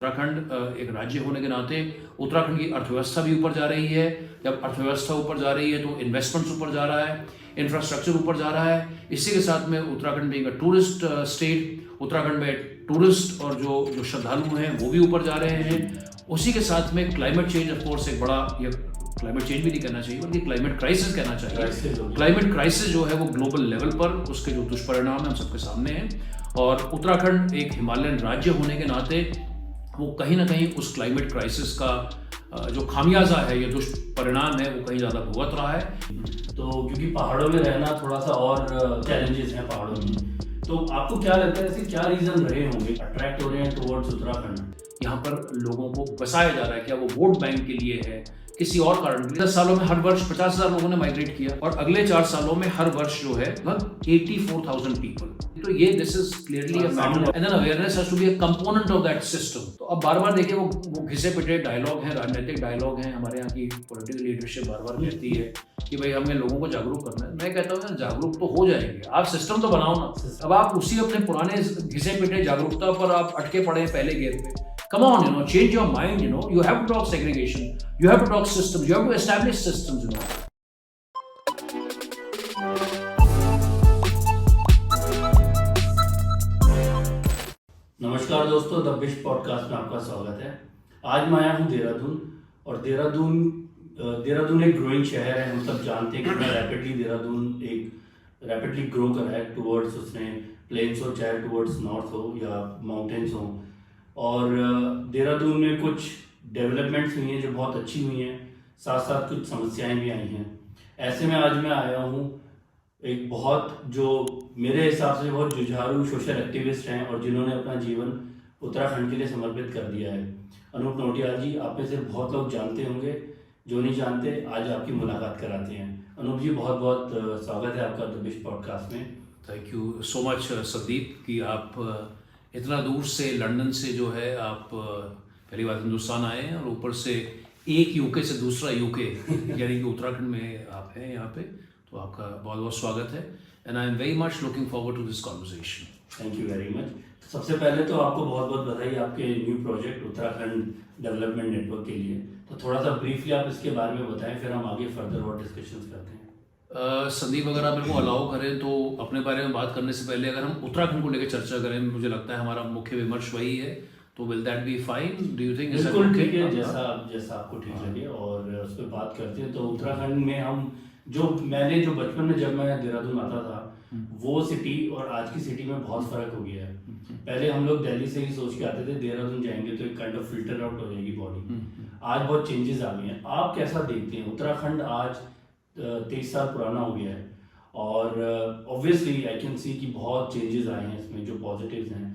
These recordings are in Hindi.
उत्तराखंड एक राज्य होने के नाते उत्तराखंड की अर्थव्यवस्था भी ऊपर जा रही है। जब अर्थव्यवस्था ऊपर जा रही है तो इन्वेस्टमेंट्स ऊपर जा रहा है, इंफ्रास्ट्रक्चर ऊपर जा रहा है। इसी के साथ में Uttarakhand being a tourist state, Uttarakhand में टूरिस्ट और जो श्रद्धालु हैं वो भी ऊपर जा रहे हैं। उसी के साथ में क्लाइमेट चेंज ऑफ कोर्स एक बड़ा, या क्लाइमेट चेंज भी नहीं कहना चाहिए बल्कि क्लाइमेट क्राइसिस कहना चाहिए। क्लाइमेट क्राइसिस जो है वो ग्लोबल लेवल पर उसके जो दुष्परिणाम हैं हम सबके सामने हैं, और उत्तराखंड एक हिमालयन राज्य होने के नाते वो कहीं ना कहीं उस क्लाइमेट क्राइसिस का जो खामियाजा है या दुष्परिणाम है वो कहीं ज़्यादा भुगत रहा है। तो क्योंकि पहाड़ों में रहना थोड़ा सा और चैलेंजेस हैं पहाड़ों में, तो आपको क्या लगता है ऐसे क्या रीजन रहे होंगे अट्रैक्ट हो रहे हैं टुवर्ड्स उत्तराखंड? यहाँ पर लोगों को बसाया जा रहा है, क्या वो वोट बैंक के लिए है, किसी और कारण के लिए। 10 सालों में हर वर्ष 50,000 लोगों ने माइग्रेट किया, और अगले 4 सालों में हर वर्ष जो है लगभग 84,000 पीपल। तो ये this is clearly a matter, and then awareness has to be a component of that system. तो अब बार बार देखिए वो घिसे पिटे डायलॉग हैं, राजनीतिक डायलॉग हैं। हमारे यहाँ की पॉलिटिकल लीडरशिप बार बार कहती है कि भाई हमें लोगों को जागरूक करना है। मैं कहता हूँ जागरूक तो हो जाएंगे, आप सिस्टम तो बनाओ ना। अब आप उसी अपने पुराने घिसे पिटे जागरूकता पर आप अटके पड़े हैं पहले गेयर पे। Come on, change your mind, you have to talk segregation, you have to talk systems, you have to establish systems, नमस्कार दोस्तों, द बिश पॉडकास्ट में आपका स्वागत है। आज मैं आया हूँ देहरादून, और देहरादून एक ग्रोइंग शहर है। हम सब जानते हैं कितना रैपिडली देहरादून एक रैपिडली ग्रो कर रहा है टुवर्ड्स, उसने प्लेन्स हो चाहे टुवर्ड्स नॉर्थ हो या माउंटेन्स हो। और देहरादून में कुछ डेवलपमेंट्स हुई हैं जो बहुत अच्छी हुई हैं, साथ साथ कुछ समस्याएं भी आई हैं। ऐसे में आज मैं आया हूँ एक बहुत, जो मेरे हिसाब से बहुत जुझारू सोशल एक्टिविस्ट हैं और जिन्होंने अपना जीवन उत्तराखंड के लिए समर्पित कर दिया है। अनूप नौटियाल जी, आप में से बहुत लोग जानते होंगे, जो नहीं जानते आज आपकी मुलाकात कराते हैं। अनूप जी, बहुत बहुत स्वागत है आपका द बिश पॉडकास्ट में। Thank you so much Sandeep कि आप इतना दूर से लंदन से जो है आप पहली बार हिंदुस्तान आए हैं, और ऊपर से एक यूके से दूसरा यूके यानी कि उत्तराखंड में आप हैं यहाँ पे। तो आपका बहुत बहुत स्वागत है, and I am very much looking forward to this conversation. Thank you very much. सबसे पहले तो आपको बहुत बहुत बधाई आपके new project Uttarakhand development network के लिए। तो थोड़ा सा ब्रीफली आप इसके बारे में बताएं, फिर हम आगे फर्दर और डिस्कशंस करते हैं। संदीप, अगर आप मेरे को अलाउ करें तो अपने बारे में बात करने से पहले अगर हम उत्तराखंड को लेकर चर्चा करें, मुझे लगता है हमारा मुख्य विमर्श वही है, तो will that be fine? Do you think? बिल्कुल ठीक है, जैसा आपको ठीक लगे, और उस पर बात करते हैं। तो उत्तराखंड में हम मैंने जो बचपन में जब मैं देहरादून आता था, वो सिटी और आज की सिटी में बहुत फर्क हो गया है। पहले हम लोग दिल्ली से ही सोच के आते थे देहरादून जाएंगे तो एक काइंड ऑफ फिल्टर आउट हो जाएगी बॉडी। आज बहुत चेंजेस आ गए हैं। आप कैसा देखते हैं उत्तराखंड आज 23 साल पुराना हो गया है, और ऑब्वियसली आई कैन सी कि बहुत चेंजेस आए हैं इसमें, जो पॉजिटिव्स हैं,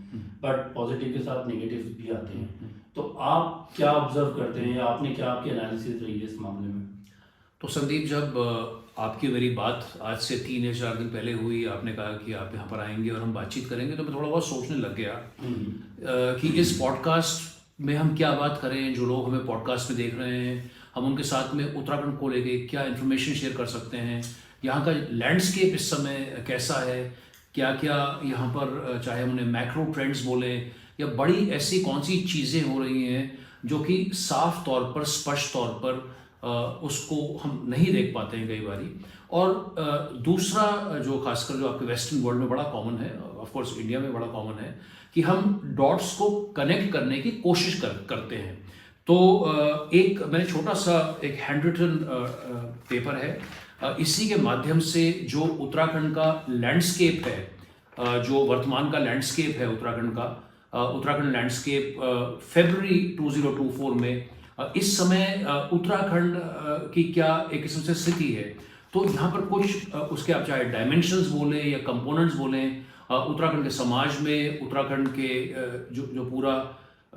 बट पॉजिटिव के साथ नेगेटिव्स भी आते हैं। तो आप क्या ऑब्जर्व करते हैं, या आपने क्या आपकी एनालिसिस रही है इस मामले में? तो संदीप, जब आपकी मेरी बात आज से 3 या 4 दिन पहले हुई, आपने कहा कि आप यहाँ पर आएंगे और हम बातचीत करेंगे, तो मैं थोड़ा बहुत सोचने लग गया कि इस पॉडकास्ट में हम क्या बात करें। जो लोग हमें पॉडकास्ट में देख रहे हैं, हम उनके साथ में उत्तराखंड को लेके क्या इन्फॉर्मेशन शेयर कर सकते हैं, यहाँ का लैंडस्केप इस समय कैसा है, क्या क्या यहाँ पर चाहे हम उन्हें मैक्रो ट्रेंड्स बोलें या बड़ी ऐसी कौन सी चीज़ें हो रही हैं जो कि साफ तौर पर, स्पष्ट तौर पर उसको हम नहीं देख पाते हैं कई बारी। और दूसरा जो खासकर जो आपके वेस्टर्न वर्ल्ड में बड़ा कॉमन है, ऑफ कोर्स इंडिया में बड़ा कॉमन है, कि हम डॉट्स को कनेक्ट करने की कोशिश करते हैं। तो एक मैंने छोटा सा एक हैंड रिटन पेपर है, इसी के माध्यम से जो उत्तराखंड का लैंडस्केप है, जो वर्तमान का लैंडस्केप है उत्तराखंड का, उत्तराखंड लैंडस्केप फरवरी 2024 में इस समय उत्तराखंड की क्या एक किस्म से स्थिति है। तो यहाँ पर कुछ उसके आप चाहे डायमेंशंस बोलें या कंपोनेंट्स बोलें, उत्तराखंड के समाज में, उत्तराखंड के जो पूरा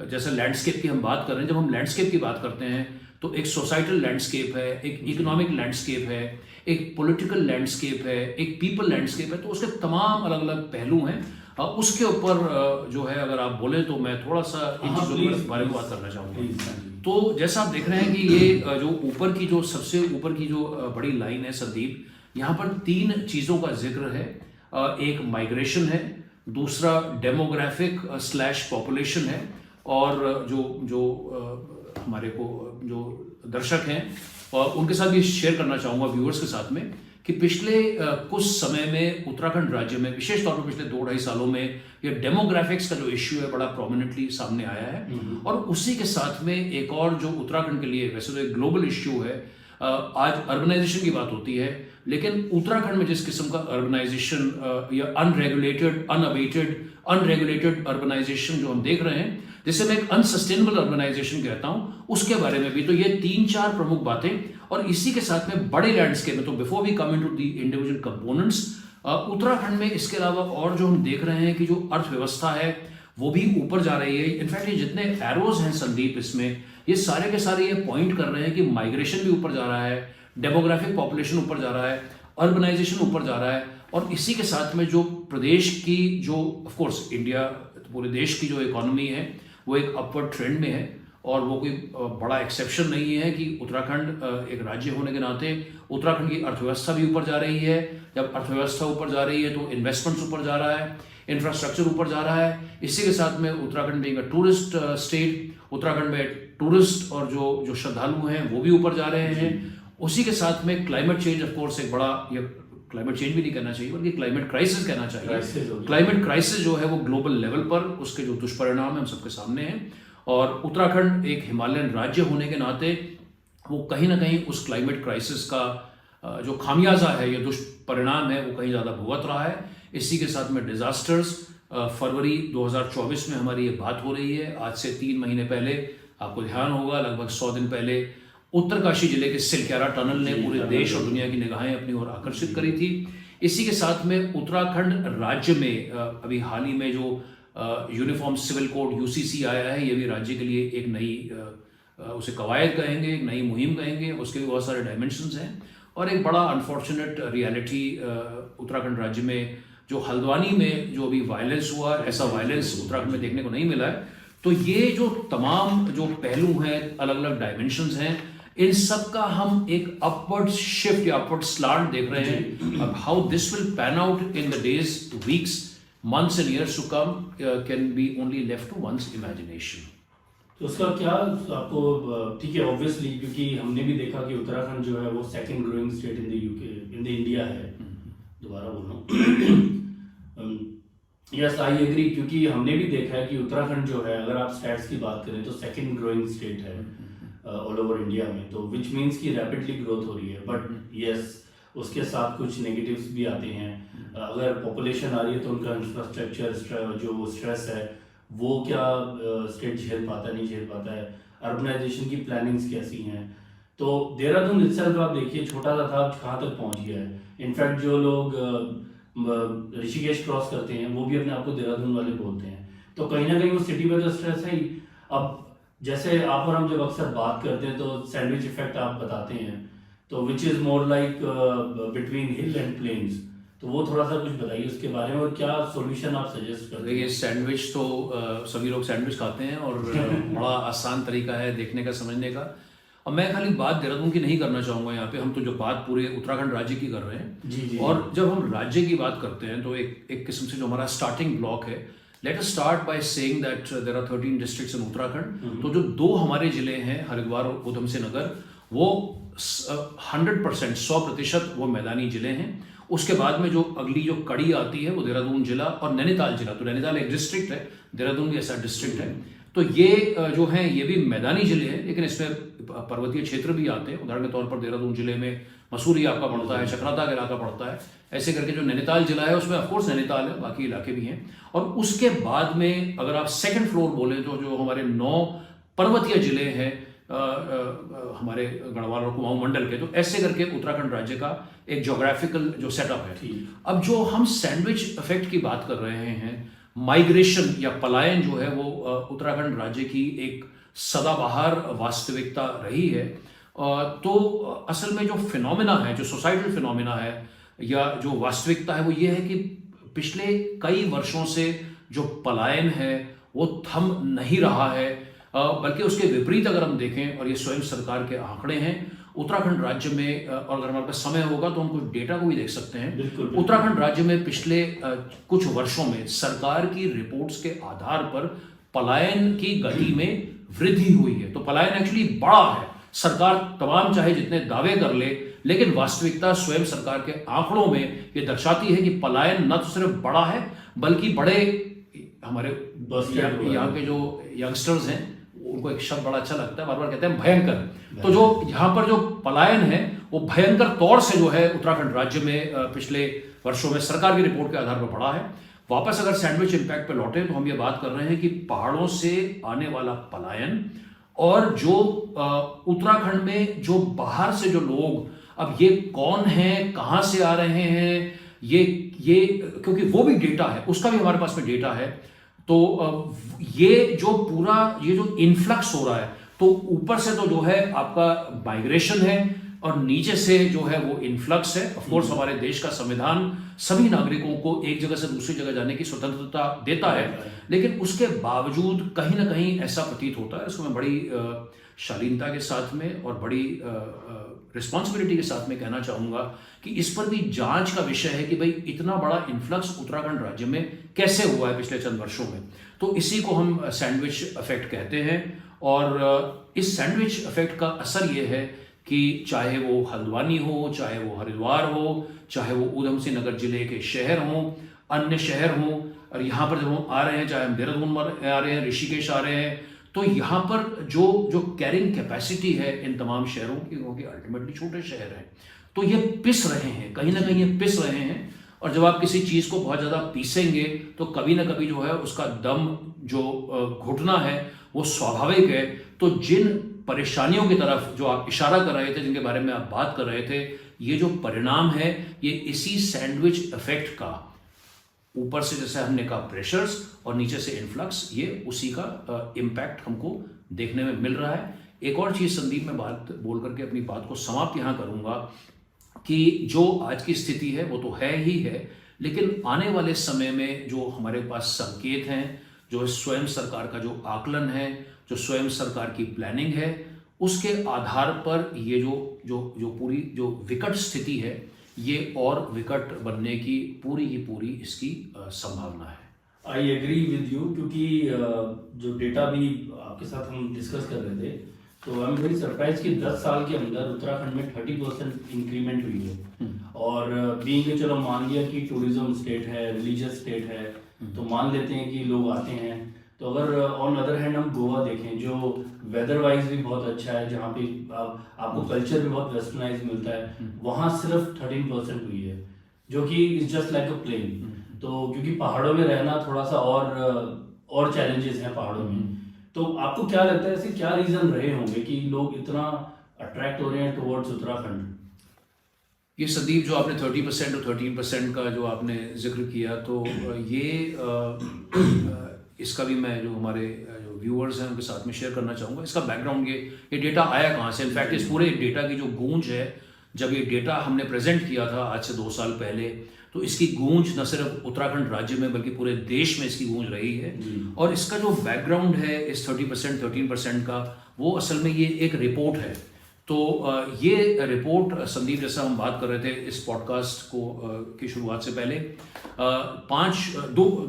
जैसे लैंडस्केप की हम बात कर रहे हैं। जब हम लैंडस्केप की बात करते हैं तो एक सोसाइटल लैंडस्केप है, एक इकोनॉमिक लैंडस्केप है, एक पॉलिटिकल लैंडस्केप है, एक पीपल लैंडस्केप है। तो उसके तमाम अलग अलग पहलू हैं। उसके ऊपर जो है अगर आप बोले तो मैं थोड़ा सा इन चीज़ों के बारे में बात करना चाहूँगा। तो जैसा आप देख रहे हैं कि ये जो ऊपर की जो सबसे ऊपर की जो बड़ी लाइन है संदीप, यहाँ पर 3 चीज़ों का जिक्र है। एक माइग्रेशन है, दूसरा डेमोग्राफिक / पॉपुलेशन है, और जो हमारे को जो दर्शक हैं और उनके साथ भी शेयर करना चाहूँगा, व्यूअर्स के साथ में, कि पिछले कुछ समय में उत्तराखंड राज्य में, विशेष तौर पर पिछले 2-2.5 सालों में, ये डेमोग्राफिक्स का जो इश्यू है बड़ा प्रोमिनेंटली सामने आया है। और उसी के साथ में एक और जो उत्तराखंड के लिए वैसे तो एक ग्लोबल इश्यू है, आज अर्बनाइजेशन की बात होती है, लेकिन उत्तराखंड में जिस किस्म का अर्बनाइजेशन या अनरेगुलेटेड अर्बनाइजेशन जो हम देख रहे हैं, जिसे मैं एक अनसस्टेनेबल अर्बनाइजेशन कहता हूं, उसके बारे में भी तो ये 3-4 प्रमुख बातें, और इसी के साथ में बड़े लैंडस्केप में, तो before we come into the individual components, Uttarakhand में इसके अलावा और जो हम देख रहे हैं कि जो अर्थव्यवस्था है वो भी ऊपर जा रही है। इनफैक्ट ये जितने एरोज हैं संदीप, इसमें ये सारे के सारे ये पॉइंट कर रहे हैं कि माइग्रेशन भी ऊपर जा रहा है, डेमोग्राफिक पॉपुलेशन ऊपर जा रहा है, अर्बनाइजेशन ऊपर जा रहा है, और इसी के साथ में जो प्रदेश की जो ऑफ कोर्स इंडिया पूरे देश की जो इकोनॉमी है वो एक अपवर्ड ट्रेंड में है, और वो कोई बड़ा एक्सेप्शन नहीं है कि उत्तराखंड एक राज्य होने के नाते उत्तराखंड की अर्थव्यवस्था भी ऊपर जा रही है। जब अर्थव्यवस्था ऊपर जा रही है तो इन्वेस्टमेंट्स ऊपर जा रहा है, इंफ्रास्ट्रक्चर ऊपर जा रहा है। इसी के साथ में Uttarakhand being a tourist state, Uttarakhand में टूरिस्ट और जो श्रद्धालु हैं वो भी ऊपर जा रहे हैं। उसी के साथ में क्लाइमेट चेंज ऑफ कोर्स एक बड़ा, या क्लाइमेट चेंज भी नहीं कहना चाहिए बल्कि क्लाइमेट क्राइसिस कहना चाहिए। क्लाइमेट क्राइसिस जो है वो ग्लोबल लेवल पर उसके जो दुष्परिणाम है हम सबके सामने हैं, और उत्तराखंड एक हिमालयन राज्य होने के नाते वो कहीं ना कहीं उस क्लाइमेट क्राइसिस का जो खामियाजा है या दुष्परिणाम है वो कहीं ज़्यादा भुगत रहा है। इसी के साथ में डिजास्टर्स, फरवरी 2024 में हमारी ये बात हो रही है, आज से 3 महीने पहले आपको ध्यान होगा, लगभग 100 दिन पहले उत्तरकाशी जिले के सिलक्यारा टनल ने पूरे देश और दुनिया की निगाहें अपनी ओर आकर्षित करी थी। इसी के साथ में उत्तराखंड राज्य में अभी हाल ही में जो यूनिफॉर्म सिविल कोड UCC आया है, ये भी राज्य के लिए एक नई उसे कवायद कहेंगे, एक नई मुहिम कहेंगे, उसके भी बहुत सारे डायमेंशंस हैं। और एक बड़ा अनफॉर्चुनेट रियलिटी उत्तराखंड राज्य में जो हल्द्वानी में जो अभी वायलेंस हुआ, ऐसा वायलेंस उत्तराखंड में देखने को नहीं मिला है। तो ये जो तमाम जो पहलू हैं, अलग अलग डायमेंशंस हैं, इन सब का हम एक अपवर्ड शिफ्ट या अपवर्ड स्लांट देख रहे हैं। अब how this will pan out in the days, weeks, months and years to come can be only left to one's imagination. तो उसका क्या आपको, ठीक है, ऑब्वियसली, क्योंकि हमने भी देखा कि उत्तराखंड जो है वो second growing state in the UK, in the India है। दोबारा बोल रहा हूँ, यस आई एग्री, क्योंकि हमने भी देखा है कि उत्तराखंड जो है, अगर आप स्टैट्स की बात करें तो सेकंड ग्रोइंग स्टेट है ऑल ओवर इंडिया में, तो विच मीन्स की रैपिडली ग्रोथ हो रही है। बट यस, उसके साथ कुछ नेगेटिव्स भी आते हैं। अगर पॉपुलेशन आ रही है तो उनका इंफ्रास्ट्रक्चर जो स्ट्रेस है वो क्या स्टेट झेल पाता है, नहीं झेल पाता है, अर्बनाइजेशन की प्लानिंग्स कैसी हैं। तो देहरादून itself आप देखिए छोटा सा था, कहाँ तक पहुँच गया है। इनफैक्ट जो लोग ऋषिकेश क्रॉस करते हैं वो भी अपने आप को देहरादून वाले बोलते हैं। तो कहीं ना कहीं वो सिटी में तो स्ट्रेस है ही। अब जैसे आप और हम जब अक्सर बात करते हैं तो सैंडविच इफेक्ट आप बताते हैं, तो which is more like between hill and plains, तो वो थोड़ा सा कुछ बताइए उसके बारे में, और क्या सॉल्यूशन आप सजेस्ट करते हैं। ये सैंडविच तो सभी लोग सैंडविच खाते हैं और बड़ा आसान तरीका है देखने का, समझने का। और मैं खाली बात देहरादून की नहीं करना चाहूँगा यहाँ पे, हम तो जो बात पूरे उत्तराखंड राज्य की कर रहे हैं। जी। और जब हम राज्य की बात करते हैं तो एक किस्म से जो हमारा स्टार्टिंग ब्लॉक है, let us start by saying that there are 13 districts in Uttarakhand. तो जो 2 हमारे जिले हैं, हरिद्वार और ऊधम सिंह नगर, वो 100% 100% वो मैदानी जिले हैं। उसके बाद में जो अगली जो कड़ी आती है वो देहरादून जिला और नैनीताल जिला। तो नैनीताल एक डिस्ट्रिक्ट है, देहरादून भी ऐसा डिस्ट्रिक्ट है। तो ये जो हैं ये भी मैदानी जिले हैं, लेकिन इसमें पर्वतीय क्षेत्र भी आते हैं। उदाहरण के तौर पर देहरादून जिले में मसूरी आपका पड़ता है, चक्राता का इलाका पड़ता है। ऐसे करके जो नैनीताल जिला है उसमें ऑफकोर्स नैनीताल है, बाकी इलाके भी हैं। और उसके बाद में अगर आप सेकंड फ्लोर बोलें तो जो हमारे 9 पर्वतीय जिले हैं हमारे गढ़वाल और कुमाऊं मंडल के, तो ऐसे करके उत्तराखंड राज्य का एक ज्योग्राफिकल जो सेटअप है। अब जो हम सैंडविच इफेक्ट की बात कर रहे हैं, माइग्रेशन या पलायन जो है वो उत्तराखंड राज्य की एक सदाबहार वास्तविकता रही है। तो असल में जो फिनोमिना है, जो सोसाइटल फिनोमिना है या जो वास्तविकता है, वो ये है कि पिछले कई वर्षों से जो पलायन है वो थम नहीं रहा है, बल्कि उसके विपरीत अगर हम देखें, और ये स्वयं सरकार के आंकड़े हैं उत्तराखंड राज्य में, और अगर हमारे पास समय होगा तो हम कुछ डेटा को भी देख सकते हैं। बिल्कुल। उत्तराखंड राज्य में पिछले कुछ वर्षों में सरकार की रिपोर्ट्स के आधार पर पलायन की गति में वृद्धि हुई है। तो पलायन एक्चुअली बड़ा है। सरकार तमाम चाहे जितने दावे कर ले, लेकिन वास्तविकता स्वयं सरकार के आंकड़ों में ये दर्शाती है कि पलायन न तो सिर्फ बड़ा है बल्कि बड़े हमारे यहाँ के जो यंगस्टर्स हैं उनको एक शब्द बड़ा अच्छा लगता है, बार बार कहते हैं भयंकर। तो जो यहाँ पर जो पलायन है वो भयंकर तौर से जो है उत्तराखंड राज्य में पिछले वर्षों में सरकार की रिपोर्ट के आधार पर बढ़ा है। वापस अगर सैंडविच इम्पैक्ट पे लौटे तो हम ये बात कर रहे हैं कि पहाड़ों से आने वाला पलायन और जो उत्तराखंड में जो बाहर से जो लोग, अब ये कौन है, कहाँ से आ रहे हैं, ये क्योंकि वो भी डेटा है, उसका भी हमारे पास में डेटा है। तो ये जो पूरा ये जो इन्फ्लक्स हो रहा है, तो ऊपर से तो जो है आपका माइग्रेशन है और नीचे से जो है वो इन्फ्लक्स है। ऑफ कोर्स हमारे देश का संविधान सभी नागरिकों को एक जगह से दूसरी जगह जाने की स्वतंत्रता देता है, लेकिन उसके बावजूद कहीं ना कहीं ऐसा प्रतीत होता है, इसको मैं बड़ी शालीनता के साथ में और बड़ी रिस्पॉन्सिबिलिटी के साथ में कहना चाहूँगा कि इस पर भी जांच का विषय है कि भाई इतना बड़ा इन्फ्लक्स उत्तराखंड राज्य में कैसे हुआ है पिछले चंद वर्षों में। तो इसी को हम सैंडविच इफेक्ट कहते हैं। और इस सैंडविच इफेक्ट का असर ये है कि चाहे वो हल्द्वानी हो, चाहे वो हरिद्वार हो, चाहे वो ऊधम सिंह नगर जिले के शहर हों, अन्य शहर हों, और यहाँ पर जब हम आ रहे हैं, चाहे हम देहरादून आ रहे हैं, ऋषिकेश आ रहे हैं, तो यहाँ पर जो कैरिंग कैपेसिटी है इन तमाम शहरों की, क्योंकि अल्टीमेटली छोटे शहर हैं, तो ये पिस रहे हैं, कहीं ना कहीं ये पिस रहे हैं। और जब आप किसी चीज़ को बहुत ज़्यादा पीसेंगे तो कभी ना कभी जो है उसका दम जो घुटना है वो स्वाभाविक है। तो जिन परेशानियों की तरफ जो आप इशारा कर रहे थे, जिनके बारे में आप बात कर रहे थे, ये जो परिणाम है ये इसी सैंडविच इफेक्ट का, ऊपर से जैसे हमने कहा प्रेशर्स और नीचे से इन्फ्लक्स, ये उसी का इम्पैक्ट हमको देखने में मिल रहा है। एक और चीज़ संदीप, मैं बात बोल करके अपनी बात को समाप्त यहाँ करूँगा कि जो आज की स्थिति है वो तो है ही है, लेकिन आने वाले समय में जो हमारे पास संकेत हैं, जो स्वयं सरकार का जो आकलन है, जो स्वयं सरकार की प्लानिंग है, उसके आधार पर ये जो पूरी जो विकट स्थिति है ये और विकट बनने की पूरी इसकी संभावना है। आई एग्री विद यू, क्योंकि जो डेटा भी आपके साथ हम डिस्कस कर रहे थे, तो आई एम वेरी सरप्राइज कि 10 साल के अंदर उत्तराखंड में 30% इंक्रीमेंट हुई है। और बीइंग चलो मान लिया कि टूरिज्म स्टेट है, रिलीजियस स्टेट है, तो मान लेते हैं कि लोग आते हैं। तो अगर ऑन अदर हैंड हम गोवा देखें, जो वेदर वाइज भी बहुत अच्छा है, जहाँ पे आपको कल्चर भी बहुत वेस्टर्नाइज मिलता है, वहाँ सिर्फ 13% हुई है, जो कि is just like a plain. तो क्योंकि पहाड़ों में रहना थोड़ा सा और चैलेंजेस हैं पहाड़ों में, तो आपको क्या लगता है ऐसे क्या रीजन रहे होंगे कि लोग इतना अट्रैक्ट हो रहे हैं टुवर्ड्स उत्तराखंड? ये संदीप, जो आपने 30% और 13% का जो आपने जिक्र किया, तो ये इसका भी मैं जो हमारे जो व्यूअर्स हैं उनके साथ में शेयर करना चाहूँगा। इसका बैकग्राउंड ये डेटा आया कहाँ से। इनफैक्ट इस पूरे डेटा की जो गूंज है, जब ये डेटा हमने प्रेजेंट किया था आज से 2 साल पहले, तो इसकी गूंज न सिर्फ उत्तराखंड राज्य में बल्कि पूरे देश में इसकी गूंज रही है। और इसका जो बैकग्राउंड है इस 30% 13% का, वो असल में ये एक रिपोर्ट है। तो ये रिपोर्ट संदीप, जैसा हम बात कर रहे थे इस पॉडकास्ट को की शुरुआत से पहले,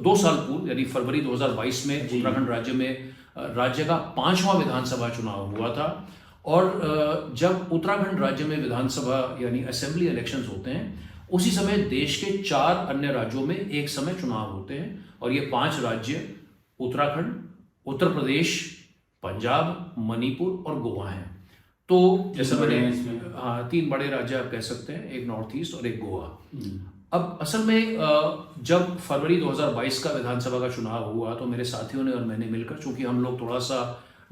2 साल पूर्व यानी फरवरी 2022 में उत्तराखंड राज्य में राज्य का 5वां विधानसभा चुनाव हुआ था। और जब उत्तराखंड राज्य में विधानसभा यानी असेंबली इलेक्शंस होते हैं, उसी समय देश के 4 अन्य राज्यों में एक समय चुनाव होते हैं। और ये 5 राज्य उत्तराखंड, उत्तर प्रदेश, पंजाब, मणिपुर और गोवा हैं। तो जैसे मैंने 3 बड़े राज्य आप कह सकते हैं, एक नॉर्थ ईस्ट और एक गोवा। अब असल में जब फरवरी 2022 का विधानसभा का चुनाव हुआ, तो मेरे साथियों ने और मैंने मिलकर, चूंकि हम लोग थोड़ा सा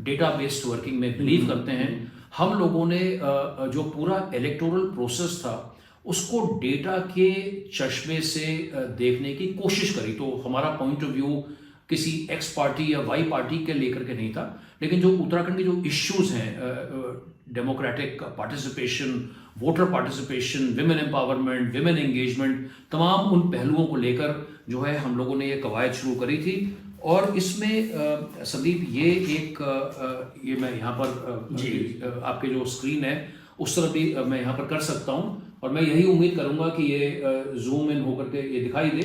डेटा बेस्ड वर्किंग में बिलीव करते हैं, हम लोगों ने जो पूरा इलेक्टोरल प्रोसेस था उसको डेटा के चश्मे से देखने की कोशिश करी। तो हमारा पॉइंट ऑफ व्यू किसी एक्स पार्टी या वाई पार्टी के लेकर के नहीं था, लेकिन जो उत्तराखंड के जो इश्यूज हैं, democratic participation, voter participation, women empowerment, women engagement, तमाम उन पहलुओं को लेकर जो है हम लोगों ने ये कवायद शुरू करी थी। और इसमें संदीप ये मैं यहाँ पर आपके जो स्क्रीन है उस तरह भी मैं यहाँ पर कर सकता हूँ, और मैं यही उम्मीद करूँगा कि ये जूम इन होकर के ये दिखाई दे।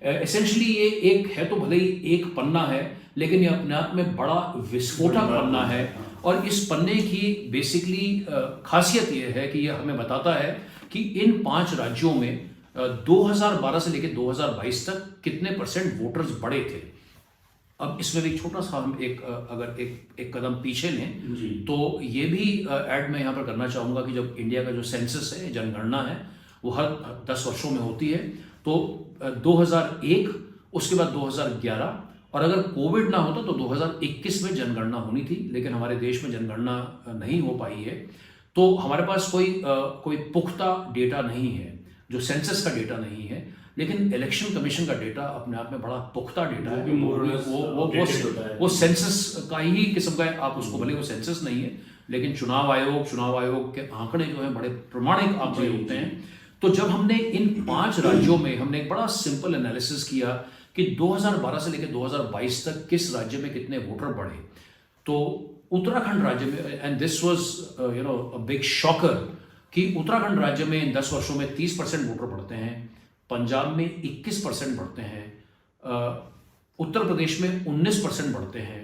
एसेंशली ये एक है तो भले ही एक पन्ना है, लेकिन ये अपने आप में बड़ा विस्फोटक पन्ना है। और इस पन्ने की बेसिकली खासियत ये है कि ये हमें बताता है कि इन 5 राज्यों में 2012 से लेकर 2022 तक कितने % वोटर्स बढ़े थे। अब इसमें भी छोटा सा हम अगर एक कदम पीछे लें जी। तो ये भी ऐड मैं यहाँ पर करना चाहूँगा कि जब इंडिया का जो सेंसस है, जनगणना है, वो हर 10 वर्षों में होती है। तो 2001, उसके बाद 2011, और अगर कोविड ना होता तो 2021 में जनगणना होनी थी, लेकिन हमारे देश में जनगणना नहीं हो पाई है। तो हमारे पास कोई पुख्ता डेटा नहीं है, जो सेंसस का डेटा नहीं है, लेकिन इलेक्शन कमीशन का डेटा अपने आप में बड़ा पुख्ता डेटा है। वो सेंसस का ही किस्म का है, आप उसको भले वो सेंसस नहीं है, लेकिन चुनाव आयोग के आंकड़े जो हैं बड़े प्रमाणिक आंकड़े होते हैं। तो जब हमने इन 5 राज्यों में हमने एक बड़ा सिंपल एनालिसिस किया कि 2012 से लेकर 2022 तक किस राज्य में कितने वोटर बढ़े, तो उत्तराखंड राज्य में, and this was a big shocker, कि उत्तराखंड राज्य में इन 10 वर्षों में 30% वोटर बढ़ते हैं, पंजाब में 21% बढ़ते हैं, उत्तर प्रदेश में 19% बढ़ते हैं,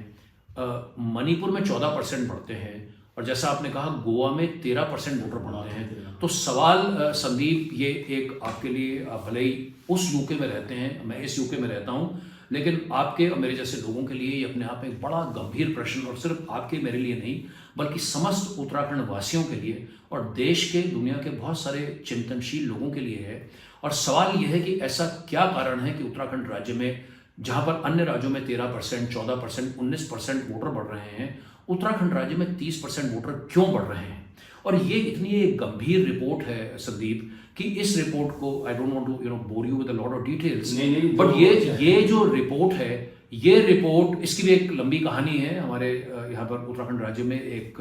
मणिपुर में 14% बढ़ते हैं, और जैसा आपने कहा गोवा में 13% वोटर बढ़ते हैं। तो सवाल संदीप ये एक आपके लिए, आप भले ही उस यूके में रहते हैं, मैं इस यूके में रहता हूँ, लेकिन आपके और मेरे जैसे लोगों के लिए ये अपने आप में एक बड़ा गंभीर प्रश्न, और सिर्फ आपके मेरे लिए नहीं बल्कि समस्त उत्तराखंड वासियों के लिए और देश के, दुनिया के बहुत सारे चिंतनशील लोगों के लिए है। और सवाल यह है कि ऐसा क्या कारण है कि उत्तराखंड राज्य में, जहाँ पर अन्य राज्यों में 13%, 14%, 19% वोटर बढ़ रहे हैं, उत्तराखंड राज्य में 30% वोटर क्यों बढ़ रहे हैं। और ये इतनी एक गंभीर रिपोर्ट है संदीप कि इस रिपोर्ट को, I don't want to bore you with a lot of details, but ये जो रिपोर्ट है, ये रिपोर्ट, इसकी भी एक लंबी कहानी है। हमारे यहाँ पर उत्तराखंड राज्य में एक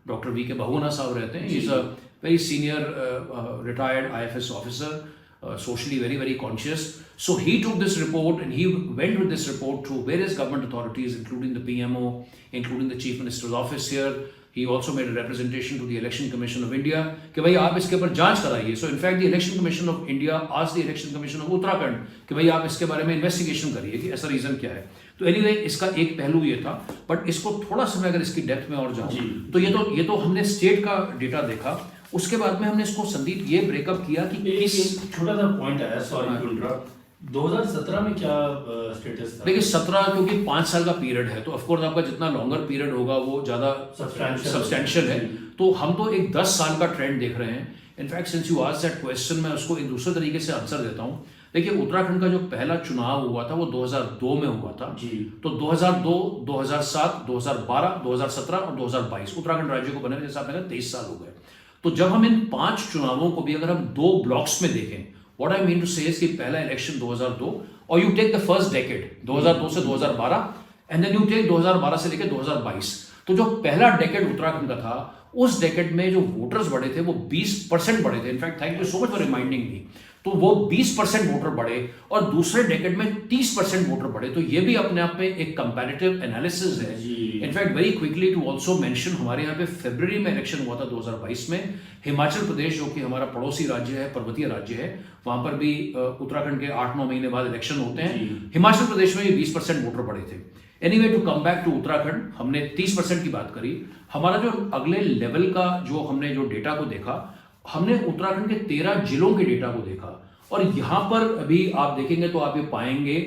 डॉक्टर वी के बहुगुणा साहब रहते हैं। Is a very senior retired IFS officer, socially very conscious. So he took this report and he went with this report to various government authorities, including the PMO, including the Chief Minister's office here. He also made a representation to the Election Commission of India कि भाई आप इसके ऊपर जांच कराइए। So in fact the Election Commission of India asked the Election Commission of Uttarakhand कि भाई आप इसके बारे में इन्वेस्टिगेशन करिए कि ऐसा रीजन क्या है। तो एनीवे इसका एक पहलू ये था, बट इसको थोड़ा सा मैं अगर इसकी डेप्थ में और जाऊँ तो ये तो हमने स्टेट का डेटा देखा। उसके बाद में हमने इसको संदीप ये ब्रेकअप किया कि एक छोटा सा पॉइंट आया, सॉरी टू इंटरप्ट, 2017 में क्या स्टेटस था? देखिए 17 क्योंकि 5 साल का पीरियड है, तो ऑफकोर्स आपका जितना लॉन्गर पीरियड होगा वो ज़्यादा सब्सटैंशियल है। तो हम तो एक 10 साल का ट्रेंड देख रहे हैं। In fact since you asked that question, मैं उसको एक दूसरे तरीके से आंसर देता हूँ। देखिए उत्तराखंड का जो पहला चुनाव हुआ था वो 2002 में हुआ था जी। तो 2002, 2007, 2012, 2017 और 2022 उत्तराखंड राज्य को बने जैसे आपने कहा 23 साल हो गए। तो जब हम इन 5 चुनावों को भी अगर हम 2 ब्लॉक्स में देखें, व्हाट आई मीन टू से कि पहला इलेक्शन 2002 और you take the first decade 2002 से 2012 एंड देन यू टेक 2012 से लेकर 2022, तो जो पहला डेकेड उत्तराखंड का था उस डेकेड में जो वोटर्स बढ़े थे वो 20% बढ़े थे। In fact thank you so much for reminding me. तो वो 20% वोटर बढ़े और दूसरे डेकेड में 30% वोटर बढ़े। तो ये भी अपने आप में एक कंपैरेटिव एनालिसिस है। In fact very quickly to also mention, हमारे यहाँ पे फरवरी में इलेक्शन हुआ था 2022 में। हिमाचल प्रदेश जो कि हमारा पड़ोसी राज्य है, पर्वतीय राज्य है, वहां पर भी उत्तराखंड के 8-9 महीने बाद इलेक्शन होते हैं। हिमाचल प्रदेश में भी 20% वोटर बढ़े थे। Anyway to come back to Uttarakhand, हमने 30% की बात करी। हमारा जो अगले लेवल का जो हमने जो डेटा को देखा, हमने उत्तराखंड के 13 जिलों के डेटा को देखा। और यहाँ पर अभी आप देखेंगे तो आप ये पाएंगे,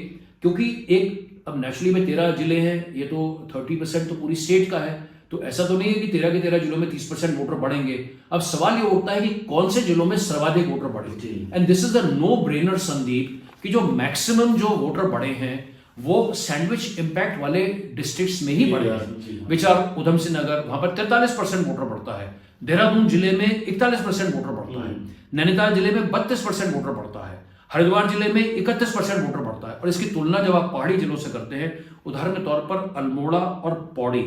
क्योंकि एक अब नेशनली में 13 जिले हैं, ये तो 30% तो पूरी स्टेट का है, तो ऐसा तो नहीं है कि 13 के 13 जिलों में 30% वोटर बढ़ेंगे। अब सवाल ये उठता है कि कौन से जिलों में सर्वाधिक वोटर बढ़े। And this is the no brainer Sandeep कि जो मैक्सिमम जो वोटर बढ़े हैं वो सैंडविच इंपैक्ट वाले डिस्ट्रिक्ट्स में ही बढ़े हैं, विच आर उधम सिंह नगर, वहां पर 43% वोटर बढ़ता है। देहरादून जिले में 41% वोटर बढ़ता है। नैनीताल जिले में 32% वोटर बढ़ता है। हरिद्वार जिले में 31% वोटर बढ़ता है। और इसकी तुलना जब आप पहाड़ी जिलों से करते हैं, उदाहरण के तौर पर अल्मोड़ा और पौड़ी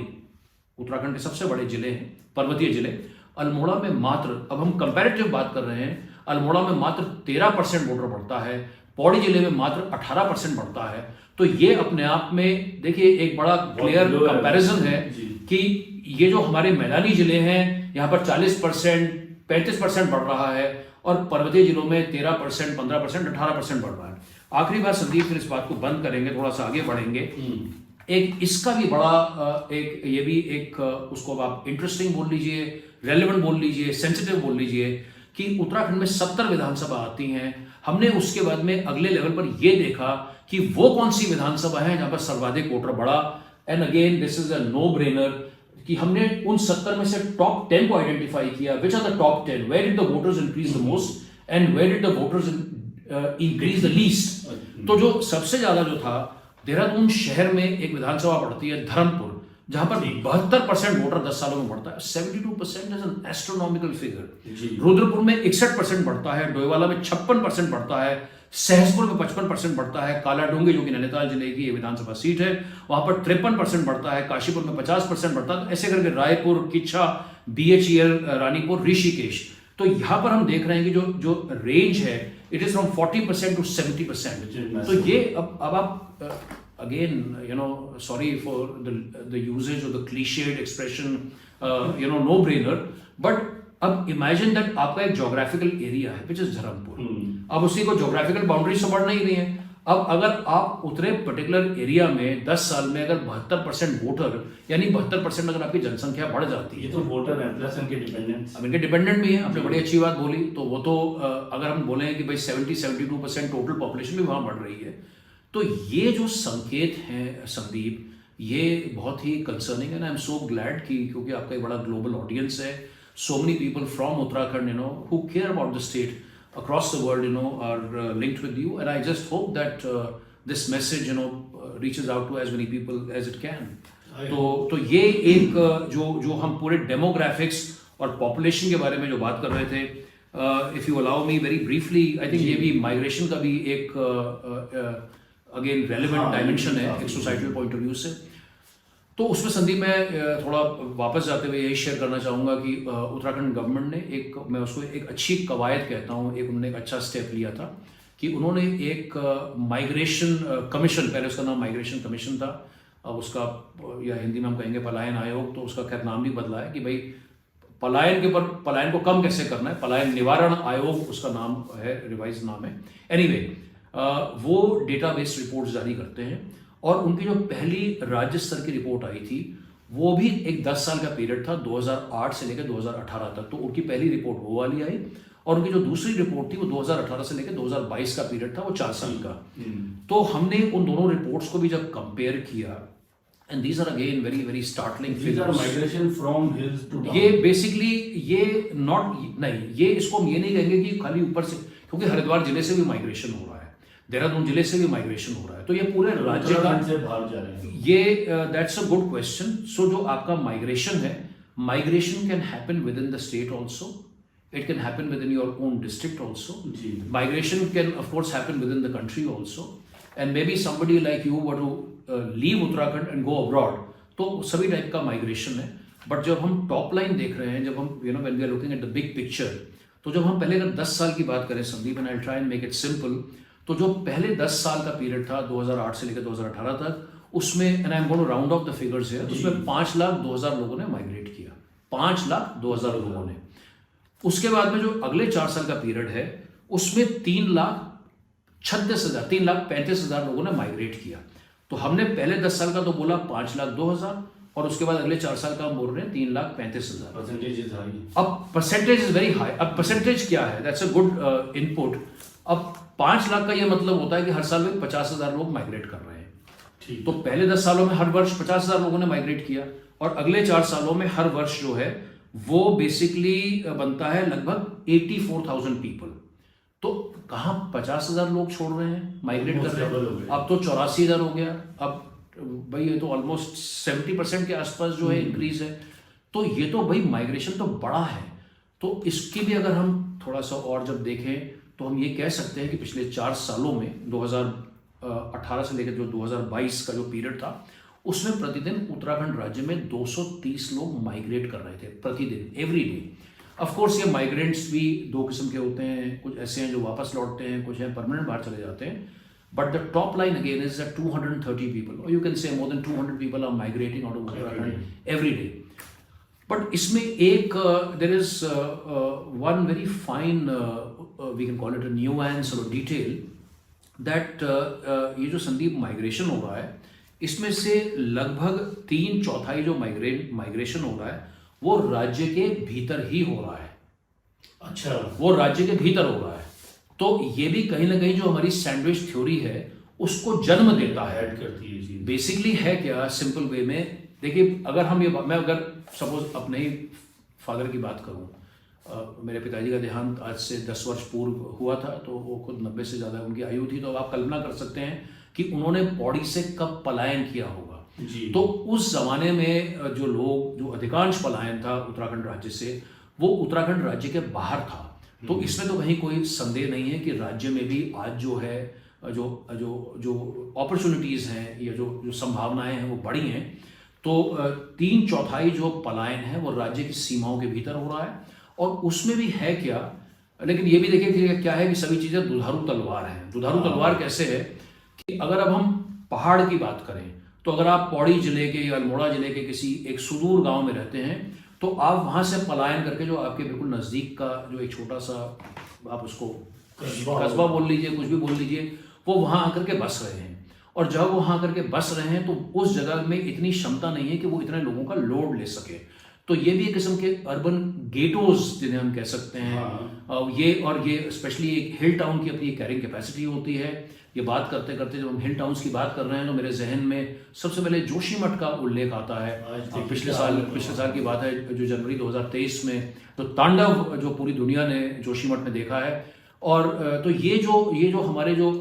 उत्तराखंड के सबसे बड़े जिले हैं, पर्वतीय जिले। अल्मोड़ा में मात्र, अब हम कंपैरेटिव बात कर रहे हैं, अल्मोड़ा में मात्र 13% वोटर बढ़ता है, पौड़ी जिले में मात्र 18% बढ़ता है। तो ये अपने आप में देखिए एक बड़ा क्लियर कंपैरिजन है कि ये जो हमारे मैदानी जिले हैं यहाँ पर 40%, 35% बढ़ रहा है और पर्वतीय जिलों में 13%, 15%, 18% बढ़ रहा है। आखिरी बार संदीप, फिर इस बात को बंद करेंगे, थोड़ा सा आगे बढ़ेंगे। एक इसका भी बड़ा एक ये भी एक उसको आप इंटरेस्टिंग बोल लीजिए, रेलेवेंट बोल लीजिए, सेंसिटिव बोल लीजिए कि उत्तराखंड में 70 विधानसभा आती हैं। हमने उसके बाद में अगले लेवल पर यह देखा कि वो कौन सी विधानसभा है जहां पर सर्वाधिक वोटर बढ़ा। And again this is a no brainer कि हमने उन 70 में से टॉप 10 को आइडेंटिफाई किया। Which are the top 10, where did the voters increase the most and where did the voters increase the least. तो जो सबसे ज्यादा जो था, देहरादून शहर में एक विधानसभा पड़ती है धर्मपुर, जहां पर 72% वोटर 10 सालों में बढ़ता है। 72% is an astronomical figure. Rudrapur में 61% बढ़ता है, डोईवाला में 56% बढ़ता है, सहसपुर में 55% बढ़ता है, कालाडूंगी जो कि नैनीताल जिले की विधानसभा सीट है वहां पर 53% बढ़ता है, काशीपुर में 50% बढ़ता है। तो ऐसे करके रायपुर, किच्छा, BHEL, रानीपुर, ऋषिकेश। तो यहां पर हम देख रहे हैं कि जो रेंज है इट इज फ्रॉम 40% टू 70%। तो ये अब आप again, sorry for the usage of the cliched expression, no brainer, but अब इमेजिन दैट आपका एक जोग्राफिकल एरिया है विच इज धर्मपुर। अब उसी को जोग्राफिकल बाउंड्री से बढ़ना ही नहीं है। अब अगर आप उतरे पर्टिकुलर एरिया में 10 साल में अगर 72% वोटर, यानी 72% अगर आपकी जनसंख्या बढ़ जाती है, ये तो वोटर है प्लस इनके डिपेंडेंट, अब इनके डिपेंडेंट भी है। आपने बड़ी अच्छी बात बोली। तो वो तो अगर हम बोले कि भाई 70-72% टोटल पॉपुलेशन भी वहां बढ़ रही है, तो ये जो संकेत हैं संदीप, ये बहुत ही कंसर्निंग है। आई एम सो ग्लैड कि क्योंकि आपका एक बड़ा ग्लोबल ऑडियंस है, so many people from Uttarakhand, who care about the state across the world, are linked with you, and I just hope that this message, reaches out to as many people as it can. तो ये एक जो हम पूरे डेमोग्राफिक्स और पॉपुलेशन के बारे में जो बात कर रहे थे, if you allow me very briefly, I think ये भी माइग्रेशन का भी एक अगेन रेलेवेंट डायमेंशन है एक सोसाइटल पॉइंट ऑफ व्यू से। तो उसमें संदीप मैं थोड़ा वापस जाते हुए यही शेयर करना चाहूँगा कि उत्तराखंड गवर्नमेंट ने मैं उसको एक अच्छी कवायद कहता हूँ, उन्होंने एक अच्छा स्टेप लिया था कि उन्होंने एक माइग्रेशन कमीशन, पहले उसका नाम माइग्रेशन कमीशन था, अब उसका या हिंदी में हम कहेंगे पलायन आयोग, तो उसका खैर नाम भी बदला है कि भाई पलायन के ऊपर, पलायन को कम कैसे करना है, पलायन निवारण आयोग उसका नाम है, रिवाइज नाम है। एनीवे, वो डेटाबेस रिपोर्ट जारी करते हैं और उनकी जो पहली राज्य स्तर की रिपोर्ट आई थी वो भी एक 10 साल का पीरियड था, 2008 से लेकर 2018 तक। तो उनकी पहली रिपोर्ट वो वाली आई और उनकी जो दूसरी रिपोर्ट थी वो 2018 से लेकर 2022 का पीरियड था, वो 4 साल का। तो हमने उन दोनों रिपोर्ट्स को भी जब कंपेयर किया, and these are again very very startling figures. Migration from hills to ये बेसिकली ये नहीं, ये इसको हम ये नहीं कहेंगे कि खाली ऊपर से, क्योंकि हरिद्वार जिले से भी माइग्रेशन हो रहा है, देहरादून जिले से भी माइग्रेशन हो रहा है, तो ये पूरे राज्य का से बाहर जा रहे हैं ये that's a good question. So जो आपका माइग्रेशन है, migration can happen within the state also, it can happen within your own district also, migration can of course happen within the country also, and maybe somebody like you were to leave Uttarakhand and go abroad, तो सभी टाइप का माइग्रेशन है। बट जब हम टॉप लाइन देख रहे हैं, जब हम when we are looking at the big picture, तो जब हम पहले अगर 10 साल की बात करें Sandeep, and I try and make it simple, तो जो पहले 10 साल का पीरियड था 2008 से लेकर 2018 तक, उसमें, and I am going to round off the figures here, उसमें 5,02,000 लोगों ने माइग्रेट किया, 5,02,000 लोगों ने। उसके बाद में जो अगले 4 साल का पीरियड है उसमें 3,35,000 लोगों ने माइग्रेट किया। तो हमने पहले 10 साल का तो बोला 5,02,000 और उसके बाद अगले 4 साल का हम बोल रहे हैं 3,35,000। Percentage is high. अब परसेंटेज इज वेरी हाई। अब परसेंटेज क्या है, दैट्स अ गुड इनपुट। अब 5 लाख का ये मतलब होता है कि हर साल में 50,000 लोग माइग्रेट कर रहे हैं। तो पहले 10 सालों में हर वर्ष 50,000 लोगों ने माइग्रेट किया और अगले 4 सालों में हर वर्ष जो है वो बेसिकली बनता है लगभग 84,000 पीपल। तो कहाँ 50,000 लोग छोड़ रहे हैं, माइग्रेट कर रहे हैं, अब तो 84,000 हो गया। अब भाई ये तो ऑलमोस्ट 70% के आसपास जो है इंक्रीज है। तो ये तो भाई माइग्रेशन तो बड़ा है। तो इसकी भी अगर हम थोड़ा सा और जब देखें तो हम ये कह सकते हैं कि पिछले 4 सालों में 2018 से लेकर जो 2022 का जो पीरियड था उसमें प्रतिदिन उत्तराखंड राज्य में 230 लोग माइग्रेट कर रहे थे प्रतिदिन, एवरी डे। ऑफ कोर्स ये माइग्रेंट्स भी 2 किस्म के होते हैं, कुछ ऐसे हैं जो वापस लौटते हैं, कुछ हैं परमानेंट बाहर चले जाते हैं। But the top line again is that 230 people, और you can say more than 200 people are migrating out of Uttarakhand every day. But इसमें एक there is one very fine, we can call it a nuance और डिटेल, दैट ये जो संदीप माइग्रेशन हो रहा है, इसमें से लगभग 3/4 जो माइग्रेशन हो रहा है वो राज्य के भीतर ही हो रहा है। अच्छा। वो राज्य के भीतर हो रहा है, तो ये भी कहीं ना कहीं जो हमारी सैंडविच थ्योरी है उसको जन्म देता है। ऐड करती है चीज। बेसिकली है क्या, सिंपल वे में देखिए, अगर हम मैं अगर सपोज अपने ही फादर की बात करूं, मेरे पिताजी का देहांत आज से 10 वर्ष पूर्व हुआ था, तो वो खुद 90 से ज़्यादा उनकी आयु थी। तो अब आप कल्पना कर सकते हैं कि उन्होंने पौड़ी से कब पलायन किया होगा। जी। तो उस जमाने में जो लोग, जो अधिकांश पलायन था उत्तराखंड राज्य से, वो उत्तराखंड राज्य के बाहर था। तो इसमें तो कहीं कोई संदेह नहीं है कि राज्य में भी आज जो है जो जो जो अपॉर्चुनिटीज़ हैं या जो जो संभावनाएं हैं वो बढ़ी हैं। तो 3/4 जो पलायन है वो राज्य की सीमाओं के भीतर हो रहा है। और उसमें भी है क्या, लेकिन ये भी देखिए कि क्या है कि सभी चीज़ें दुधारू तलवार हैं। दुधारू तलवार कैसे है कि अगर अब हम पहाड़ की बात करें, तो अगर आप पौड़ी जिले के या अल्मोड़ा जिले के किसी एक सुदूर गांव में रहते हैं, तो आप वहां से पलायन करके जो आपके बिल्कुल नज़दीक का जो एक छोटा सा, आप उसको कस्बा बोल लीजिए, कुछ भी बोल लीजिए, वो वहां आकर के बस रहे हैं। और जब वो वहां आकर के बस रहे हैं तो उस जगह में इतनी क्षमता नहीं है कि वो इतने लोगों का लोड ले सके। तो ये भी एक किस्म के अर्बन गेटोज जिन्हें हम कह सकते हैं। ये और ये स्पेशली एक हिल टाउन की अपनी कैरिंग कैपेसिटी होती है। ये बात करते करते जब हम हिल टाउन्स की बात कर रहे हैं तो मेरे जहन में सबसे पहले जोशीमठ का उल्लेख आता है। पिछले साल की बात है, जो जनवरी 2023 में तो तांडव जो पूरी दुनिया ने जोशीमठ में देखा है। और तो ये जो हमारे जो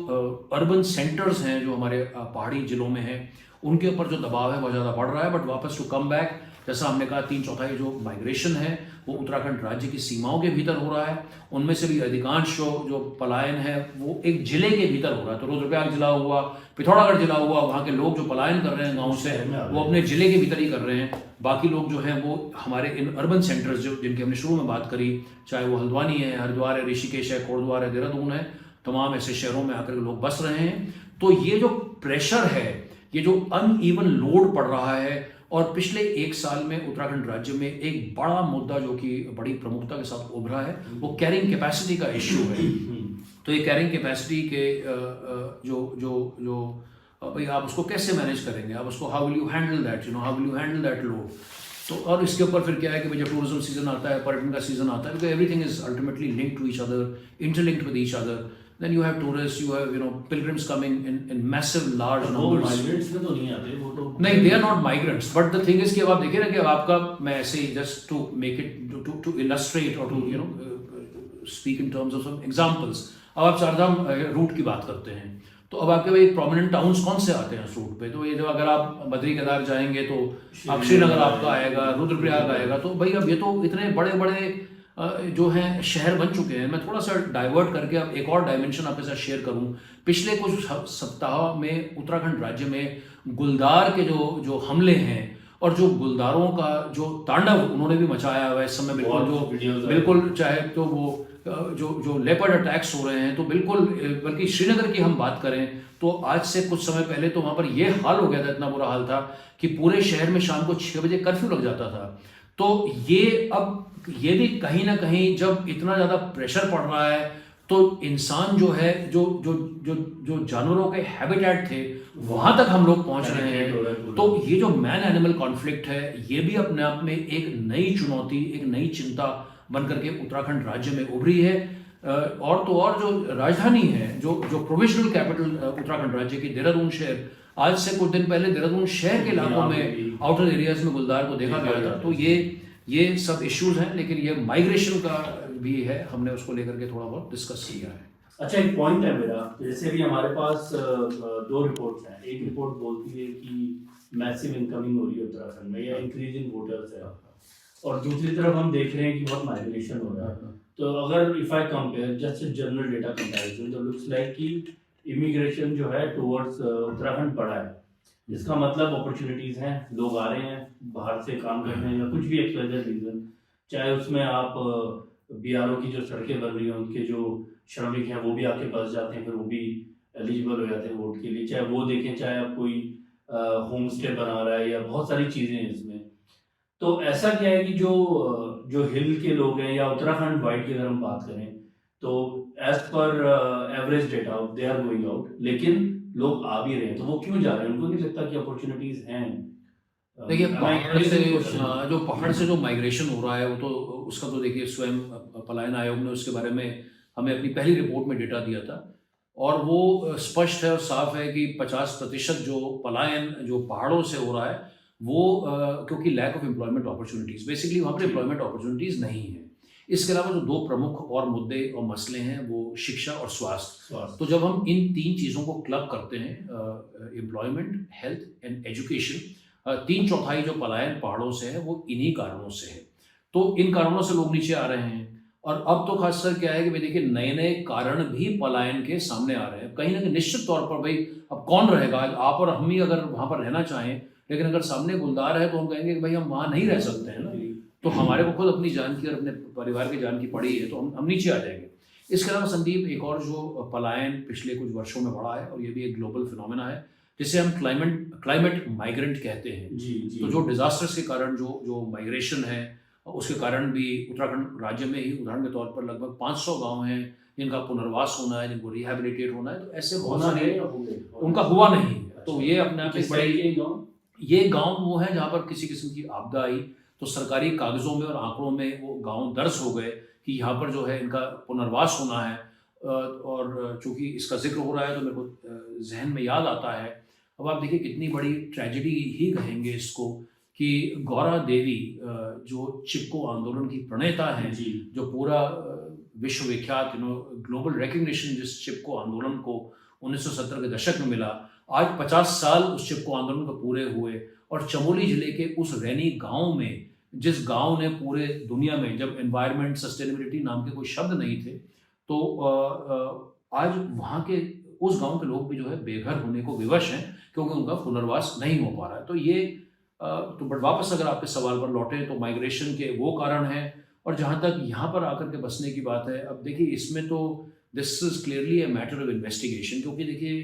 अर्बन सेंटर्स हैं जो हमारे पहाड़ी जिलों में हैं, उनके ऊपर जो दबाव है बहुत ज़्यादा बढ़ रहा है। बट वापस टू कम बैक, जैसा हमने कहा, 3/4 जो माइग्रेशन है वो उत्तराखंड राज्य की सीमाओं के भीतर हो रहा है। उनमें से भी अधिकांश जो पलायन है वो एक जिले के भीतर हो रहा है। तो रुद्रप्रयाग जिला हुआ, पिथौरागढ़ जिला हुआ, वहाँ के लोग जो पलायन कर रहे हैं गाँव से, वो अपने जिले के भीतर ही कर रहे हैं। बाकी लोग जो हैं वो हमारे इन अर्बन सेंटर्स जो जिनकी हमने शुरू में बात करी, चाहे वो हल्द्वानी है, हरिद्वार है, ऋषिकेश है, कोटद्वार है, देहरादून है, तमाम ऐसे शहरों में आकर के लोग बस रहे हैं। तो ये जो प्रेशर है, ये जो अनइवन लोड पड़ रहा है, और पिछले 1 साल में उत्तराखंड राज्य में एक बड़ा मुद्दा जो कि बड़ी प्रमुखता के साथ उभरा है, वो कैरिंग कैपेसिटी का इश्यू है। तो ये कैरिंग कैपेसिटी के जो भाई आप उसको कैसे मैनेज करेंगे, आप उसको how will you handle that, how will you handle that load. तो और इसके ऊपर फिर क्या है कि भाई जब टूरिज्म सीजन आता है, पर्यटन का सीजन आता है, तो everything is ultimately linked to each other, interlinked with each other. Then you have tourists, you have pilgrims coming in massive large numbers. Migrants में तो नहीं आते वो तो। नहीं, they are not migrants. But the thing is कि अब आप देखिए ना कि अब आपका, मैं ऐसे ही just to make it to illustrate or to speak in terms of some examples. अब आप चारधाम रूट की बात करते हैं, तो अब आपके भाई प्रोमिनेंट टाउन्स कौन से आते हैं उस रूट पे? तो ये जो अगर आप बद्री केदार जाएंगे तो आप श्रीनगर आपका आएगा, रुद्रप्रयाग आएगा। तो भाई अब ये तो इतने बड़े बड़े जो हैं शहर बन चुके हैं। मैं थोड़ा सा डाइवर्ट करके अब एक और डायमेंशन आपके साथ शेयर करूं। पिछले कुछ सप्ताह में उत्तराखंड राज्य में गुलदार के जो हमले हैं और जो गुलदारों का जो तांडव उन्होंने भी मचाया हुआ है इस समय, बिल्कुल चाहे तो वो जो लेपर्ड अटैक्स हो रहे हैं, तो बिल्कुल, बल्कि श्रीनगर की हम बात करें तो आज से कुछ समय पहले तो वहाँ पर ये हाल हो गया था, इतना बुरा हाल था कि पूरे शहर में शाम को 6 बजे कर्फ्यू लग जाता था। तो ये भी कहीं ना कहीं जब इतना ज़्यादा प्रेशर पड़ रहा है, तो इंसान जो है, जो जानवरों के हैबिटेट थे वहाँ तक हम लोग पहुँच रहे हैं। तो ये जो मैन एनिमल कॉन्फ्लिक्ट है, ये भी अपने आप में एक नई चुनौती, एक नई चिंता बन करके उत्तराखंड राज्य में उभरी है। और तो और जो राजधानी है, जो प्रोविजनल कैपिटल उत्तराखंड राज्य की देहरादून शहर, आज से कुछ दिन पहले देहरादून शहर के इलाकों में आउटर एरियाज में गुलदार को देखा गया था। तो ये सब इश्यूज हैं, लेकिन ये माइग्रेशन का भी है, हमने उसको लेकर के थोड़ा बहुत डिस्कस किया है। अच्छा, एक पॉइंट है मेरा, जैसे भी हमारे पास 2 रिपोर्ट्स हैं। एक रिपोर्ट बोलती है कि मैसिव इनकमिंग हो रही है उत्तराखंड में या इंक्रीज इन वोटर्स है, और दूसरी तरफ हम देख रहे हैं कि बहुत माइग्रेशन हो रहा है। तो अगर if I compare just general data comparison, तो लुक्स लाइक कि इमिग्रेशन जो है टुवर्ड्स उत्तराखंड बढ़ा है। इसका मतलब अपॉर्चुनिटीज हैं, लोग आ रहे हैं बाहर से काम करने या कुछ भी एक्सवाइजेड रीजन, चाहे उसमें आप बीआरओ की जो सड़कें बन रही हैं उनके जो श्रमिक हैं वो भी आके बस जाते हैं, फिर वो भी एलिजिबल हो जाते हैं वोट के लिए, चाहे वो देखें, चाहे आप कोई होम स्टे बना रहा है, या बहुत सारी चीज़ें हैं इसमें। तो ऐसा क्या है कि जो हिल के लोग हैं या उत्तराखंड वाइड की अगर हम बात करें, तो as per average data they are going out, लेकिन लोग आ भी रहे हैं, तो वो क्यों जा रहे हैं? उनको नहीं लगता कि अपॉर्चुनिटीज हैं? देखिए पहाड़ से क्वेश्चन। जो पहाड़ से जो माइग्रेशन हो रहा है वो तो उसका तो देखिए स्वयं पलायन आयोग ने उसके बारे में हमें अपनी पहली रिपोर्ट में डेटा दिया था और वो स्पष्ट है और साफ है कि 50% जो पलायन जो पहाड़ों से हो रहा है वो क्योंकि lack of employment opportunities basically वहाँ पर एम्प्लॉयमेंट अपॉर्चुनिटीज़ नहीं है। इसके अलावा जो दो प्रमुख और मुद्दे और मसले हैं वो शिक्षा और स्वास्थ्य। तो जब हम इन तीन चीज़ों को क्लब करते हैं एम्प्लॉयमेंट, हेल्थ एंड एजुकेशन, 3/4 जो पलायन पहाड़ों से है वो इन्हीं कारणों से है। तो इन कारणों से लोग नीचे आ रहे हैं और अब तो खासकर क्या है कि भाई देखिए नए-नए कारण भी पलायन के सामने आ रहे हैं। कहीं न कहीं निश्चित तौर पर भाई अब कौन रहेगा? आप और हम ही अगर वहाँ पर रहना चाहें, लेकिन अगर सामने गुलदार है तो हम कहेंगे कि भाई हम वहाँ नहीं रह सकते हैं ना। तो हमारे को खुद अपनी जान की और अपने परिवार की जान की पड़ी है तो हम नीचे आ जाएंगे। इसके अलावा संदीप एक और जो पलायन पिछले कुछ वर्षों में बढ़ा है और ये भी एक ग्लोबल फिनोमेना है जिसे हम क्लाइमेट माइग्रेंट कहते हैं। जी जी। तो जो डिजास्टर्स के कारण जो माइग्रेशन है उसके कारण भी उत्तराखंड राज्य में ही उदाहरण के तौर पर लगभग 500 गांव हैं जिनका पुनर्वास होना है, जिनको रिहैबिलिटेट होना है। तो ऐसे बहुत होना सारे है या हो गए? उनका हुआ नहीं है। तो ये अपने आप किस एक बड़े बड़ी ये गाँव? ये गांव वो है जहाँ पर किसी किस्म की आपदा आई तो सरकारी कागजों में और आंकड़ों में वो गांव दर्ज हो गए कि यहाँ पर जो है इनका पुनर्वास होना है। और चूंकि इसका जिक्र हो रहा है तो मेरे को जहन में याद आता है। अब आप देखिए कितनी बड़ी ट्रेजेडी ही कहेंगे इसको कि गौरा देवी जो चिपको आंदोलन की प्रणेता हैं, जी जो पूरा विश्वविख्यात ग्लोबल रिकग्निशन जिस चिपको आंदोलन को 1970 के दशक में मिला, आज 50 साल उस चिपको आंदोलन को पूरे हुए और चमोली जिले के उस रैनी गांव में जिस गांव ने पूरे दुनिया में जब एनवायरनमेंट सस्टेनेबिलिटी नाम के कोई शब्द नहीं थे तो आज वहाँ के उस गांव के लोग भी जो है बेघर होने को विवश हैं क्योंकि उनका पुनर्वास नहीं हो पा रहा है। तो ये तो बट वापस अगर आपके सवाल पर लौटे तो माइग्रेशन के वो कारण हैं और जहाँ तक यहाँ पर आकर के बसने की बात है, अब देखिए इसमें तो this is clearly a matter of investigation क्योंकि देखिए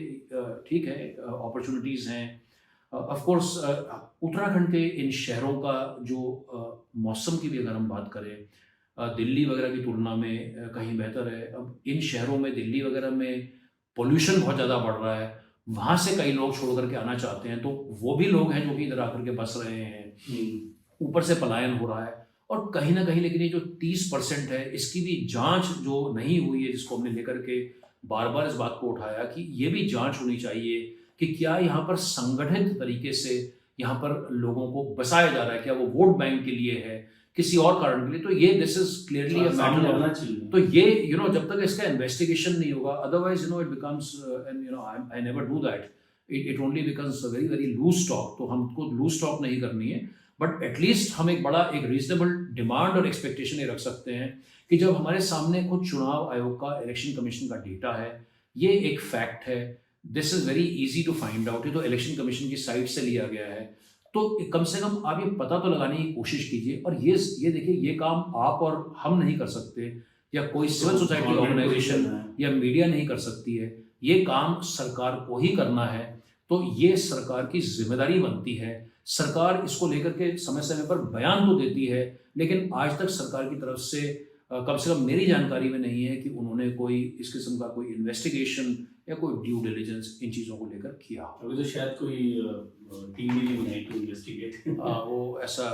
ठीक है अपॉर्चुनिटीज़ हैं। ऑफ कोर्स उत्तराखंड के इन शहरों का जो मौसम की भी अगर हम बात करें दिल्ली वगैरह की तुलना में कहीं बेहतर है। अब इन शहरों में दिल्ली वगैरह में पोल्यूशन बहुत ज़्यादा बढ़ रहा है, वहाँ से कई लोग छोड़ करके आना चाहते हैं तो वो भी लोग हैं जो कि इधर आकर के बस रहे हैं। ऊपर से पलायन हो रहा है और कहीं ना कहीं लेकिन ये जो 30% है इसकी भी जांच जो नहीं हुई है जिसको हमने लेकर के बार बार इस बात को उठाया कि ये भी जांच होनी चाहिए कि क्या यहाँ पर संगठित तरीके से यहाँ पर लोगों को बसाया जा रहा है, क्या वो वोट बैंक के लिए है किसी और कारण के लिए। तो ये दिस इज क्लियरली अ सामने मैटर आना ऑफ चाहिए। तो ये जब तक इसका इन्वेस्टिगेशन नहीं होगा otherwise it becomes and I never do that, it only becomes very very loose talk. तो हमको लूज टॉक नहीं करनी है बट एटलीस्ट हम एक रीजनेबल डिमांड और एक्सपेक्टेशन ये रख सकते हैं कि जब हमारे सामने खुद चुनाव आयोग का इलेक्शन कमीशन का डेटा है, ये एक फैक्ट है, this is very easy to find out, ये तो इलेक्शन कमीशन की साइट से लिया गया है। तो कम से कम आप ये पता तो लगाने की कोशिश कीजिए और ये देखिए ये काम आप और हम नहीं कर सकते या कोई सिविल सोसाइटी ऑर्गेनाइजेशन या मीडिया नहीं कर सकती है, ये काम सरकार को ही करना है। तो ये सरकार की जिम्मेदारी बनती है। सरकार इसको लेकर के समय समय पर बयान तो देती है लेकिन आज तक सरकार की तरफ से कम मेरी जानकारी में नहीं है कि उन्होंने कोई इस किस्म का कोई इन्वेस्टिगेशन या कोई ड्यू डिलिजेंस इन चीज़ों को लेकर किया। अभी तो शायद कोई टीम ही नहीं बनाई टू इन्वेस्टिगेट। वो ऐसा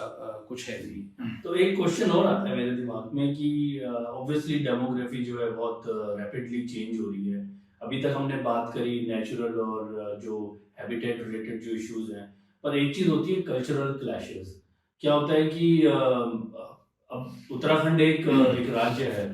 कुछ है नहीं। तो एक क्वेश्चन और आता है मेरे दिमाग में कि ऑब्वियसली डेमोग्राफी जो है बहुत रैपिडली चेंज हो रही है। अभी तक हमने बात करी नेचुरल और जो हैबिटेट रिलेटेड जो इश्यूज हैं, पर एक चीज़ होती है कल्चरल क्लैशेस। क्या होता है कि अब उत्तराखंड एक राज्य है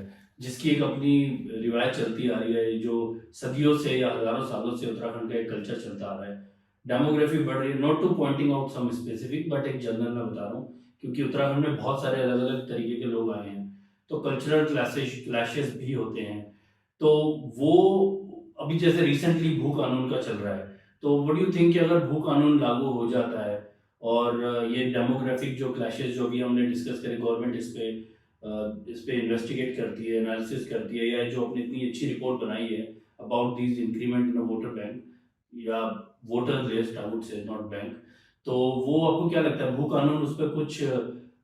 जिसकी एक अपनी रिवायत चलती आ रही है, जो सदियों से या हजारों सालों से उत्तराखंड का एक कल्चर चलता आ रहा है। डेमोग्राफी बढ़ रही है, not to pointing out some specific but एक जनरल में बता रहा हूँ क्योंकि उत्तराखंड में बहुत सारे अलग अलग तरीके के लोग आए हैं तो कल्चरल क्लैशेस भी होते हैं। तो वो अभी जैसे रिसेंटली भू कानून का चल रहा है, तो व्हाट डू यू थिंक कि अगर भू कानून लागू हो जाता है और ये डेमोग्राफिक जो क्लैशेस जो भी हमने डिस्कस करे, गवर्नमेंट इस पे इन्वेस्टिगेट करती है, एनालिसिस करती है, या जो अपनी इतनी अच्छी रिपोर्ट बनाई है about these increment in voter bank या voter list, I would say not bank, तो वो आपको क्या लगता है भू कानून उस पर कुछ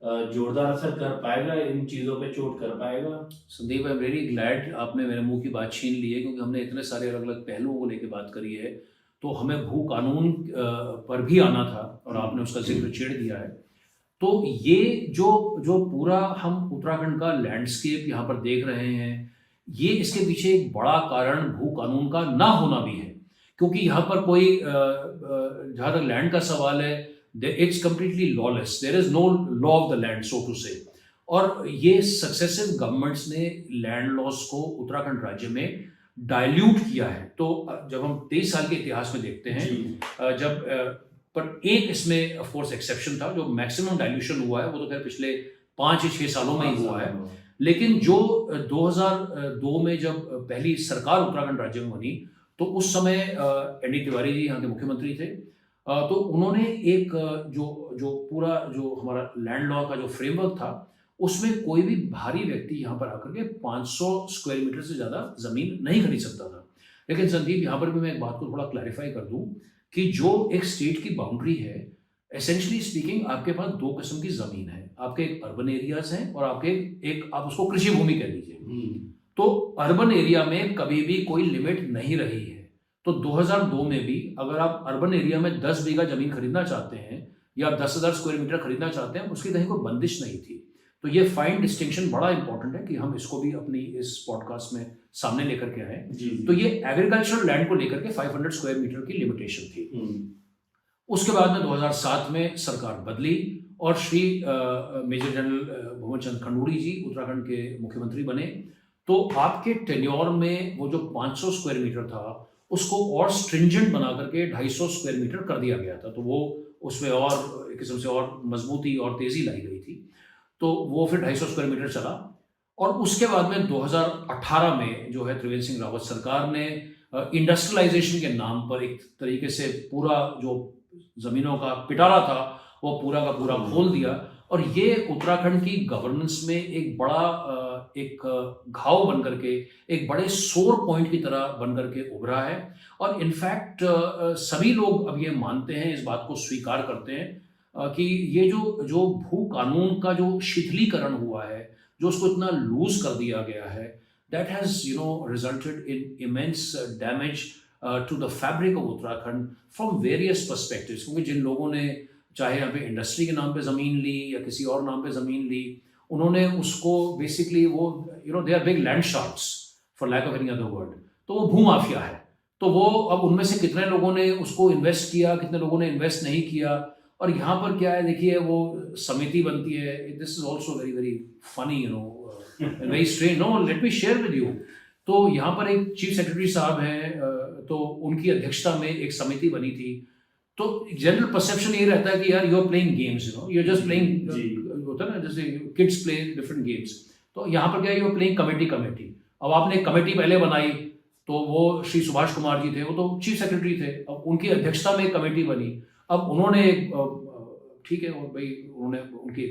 जोरदार असर कर पाएगा, इन चीज़ों पे चोट कर पाएगा? संदीप, आई एम वेरी ग्लैड आपने मेरे मुंह की बात छीन ली है, क्योंकि हमने इतने सारे अलग अलग पहलुओं को लेकर बात करी है। तो हमें भू कानून पर भी आना था और आपने उसका जिक्र छेड़ दिया है। तो ये जो जो पूरा हम उत्तराखंड का लैंडस्केप यहाँ पर देख रहे हैं, ये इसके पीछे एक बड़ा कारण भू कानून का ना होना भी है। क्योंकि यहाँ पर कोई जहाँ तक लैंड का सवाल है, it's completely lawless, there is no law of the land, so to say. और ये सक्सेसिव गवर्नमेंट्स ने लैंड लॉस को उत्तराखंड राज्य में डाइल्यूट किया है। तो जब हम 23 साल के इतिहास में देखते हैं, जब पर एक इसमें ऑफ कोर्स एक्सेप्शन था, जो मैक्सिमम डाइल्यूशन हुआ है वो तो खैर पिछले 5 या 6 सालों में ही हुआ है। लेकिन जो 2002 में जब पहली सरकार उत्तराखंड राज्य में बनी, तो उस समय एन.डी. तिवारी जी यहाँ के मुख्यमंत्री थे। तो उन्होंने एक जो पूरा जो हमारा लैंड लॉ का जो फ्रेमवर्क था, उसमें कोई भी भारी व्यक्ति यहाँ पर आकर के 500 स्क्वायर मीटर से ज़्यादा ज़मीन नहीं खरीद सकता था। लेकिन संदीप, यहाँ पर भी मैं एक बात को थोड़ा क्लैरिफाई कर दूँ कि जो एक स्टेट की बाउंड्री है, एसेंशली स्पीकिंग आपके पास दो किस्म की ज़मीन है। आपके एक अर्बन एरियाज हैं और आपके एक आप उसको कृषि भूमि कह लीजिए। तो अर्बन एरिया में कभी भी कोई लिमिट नहीं रही है। तो 2002 में भी अगर आप अर्बन एरिया में 10 बीघा जमीन खरीदना चाहते हैं या 10,000 स्क्वायर मीटर खरीदना चाहते हैं, उसकी कहीं कोई बंदिश नहीं थी। तो ये फाइन डिस्टिंक्शन बड़ा इंपॉर्टेंट है कि हम इसको भी अपनी इस पॉडकास्ट में सामने लेकर के आए। तो ये एग्रीकल्चरल लैंड को लेकर के 500 स्क्वायर मीटर की लिमिटेशन थी। उसके बाद में 2007 में सरकार बदली और श्री मेजर जनरल भुवन चंद्र खंडूड़ी जी उत्तराखंड के मुख्यमंत्री बने। तो आपके टेन्योर में वो जो 500 स्क्वायर मीटर था, उसको और स्ट्रिंजेंट बना करके 250 स्क्वायर मीटर कर दिया गया था। तो वो उसमें और एक किस्म से और मजबूती और तेजी लाई गई थी। तो वो फिर 250 स्क्वायर मीटर चला। और उसके बाद में 2018 में जो है त्रिवेंद्र सिंह रावत सरकार ने इंडस्ट्रियलाइजेशन के नाम पर एक तरीके से पूरा जो जमीनों का पिटारा था वो पूरा का पूरा खोल दिया। और ये उत्तराखंड की गवर्नेंस में एक बड़ा एक घाव बन करके, एक बड़े सोर पॉइंट की तरह बन करके उभरा है। और इनफैक्ट सभी लोग अब ये मानते हैं, इस बात को स्वीकार करते हैं कि ये जो भू कानून का जो शिथिलीकरण हुआ है, जो उसको इतना लूज कर दिया गया है, that has resulted in immense damage to the fabric of Uttarakhand from various perspectives. क्योंकि जिन लोगों ने चाहे यहाँ पे इंडस्ट्री के नाम पे ज़मीन ली या किसी और नाम पे ज़मीन ली, उन्होंने उसको बेसिकली वो they are big land sharks for lack of any other word. तो वो भू माफिया है। तो वो अब उनमें से कितने लोगों ने उसको इन्वेस्ट किया, कितने लोगों ने इन्वेस्ट नहीं किया। और यहाँ पर क्या है, देखिए, वो समिति बनती है। This is also very very funny, very strange. No, let me share with you. तो यहाँ पर एक चीफ सेक्रेटरी साहब हैं, तो उनकी अध्यक्षता में एक समिति बनी थी। तो जनरल परसेप्शन ये रहता है कि यार you are playing games, you are just playing, होता है ना, जैसे किड्स प्ले डिफरेंट गेम्स। तो यहाँ पर क्या है, यू आर प्लेइंग कमेटी। अब आपने एक कमेटी पहले बनाई, तो वो श्री सुभाष कुमार जी थे, वो तो चीफ सेक्रेटरी थे। अब उनकी अध्यक्षता में एक कमेटी बनी। अब उन्होंने ठीक है भाई, उन्होंने उनकी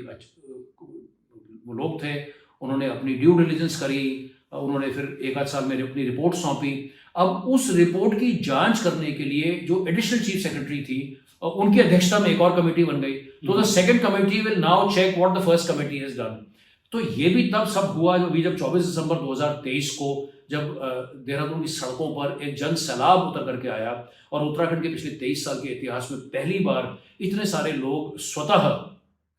वो लोग थे, उन्होंने अपनी ड्यू डिलिजेंस करी, उन्होंने फिर एक आध साल में अपनी रिपोर्ट सौंपी। अब उस रिपोर्ट की जांच करने के लिए जो एडिशनल चीफ सेक्रेटरी थी, उनकी अध्यक्षता में एक और कमेटी बन गई। तो the second committee will now check what the first committee has done. तो ये भी तब सब हुआ जब 24 दिसंबर 2023 को जब देहरादून की सड़कों पर एक जन सैलाब उतर करके आया। और उत्तराखंड के पिछले 23 साल के इतिहास में पहली बार इतने सारे लोग स्वतः,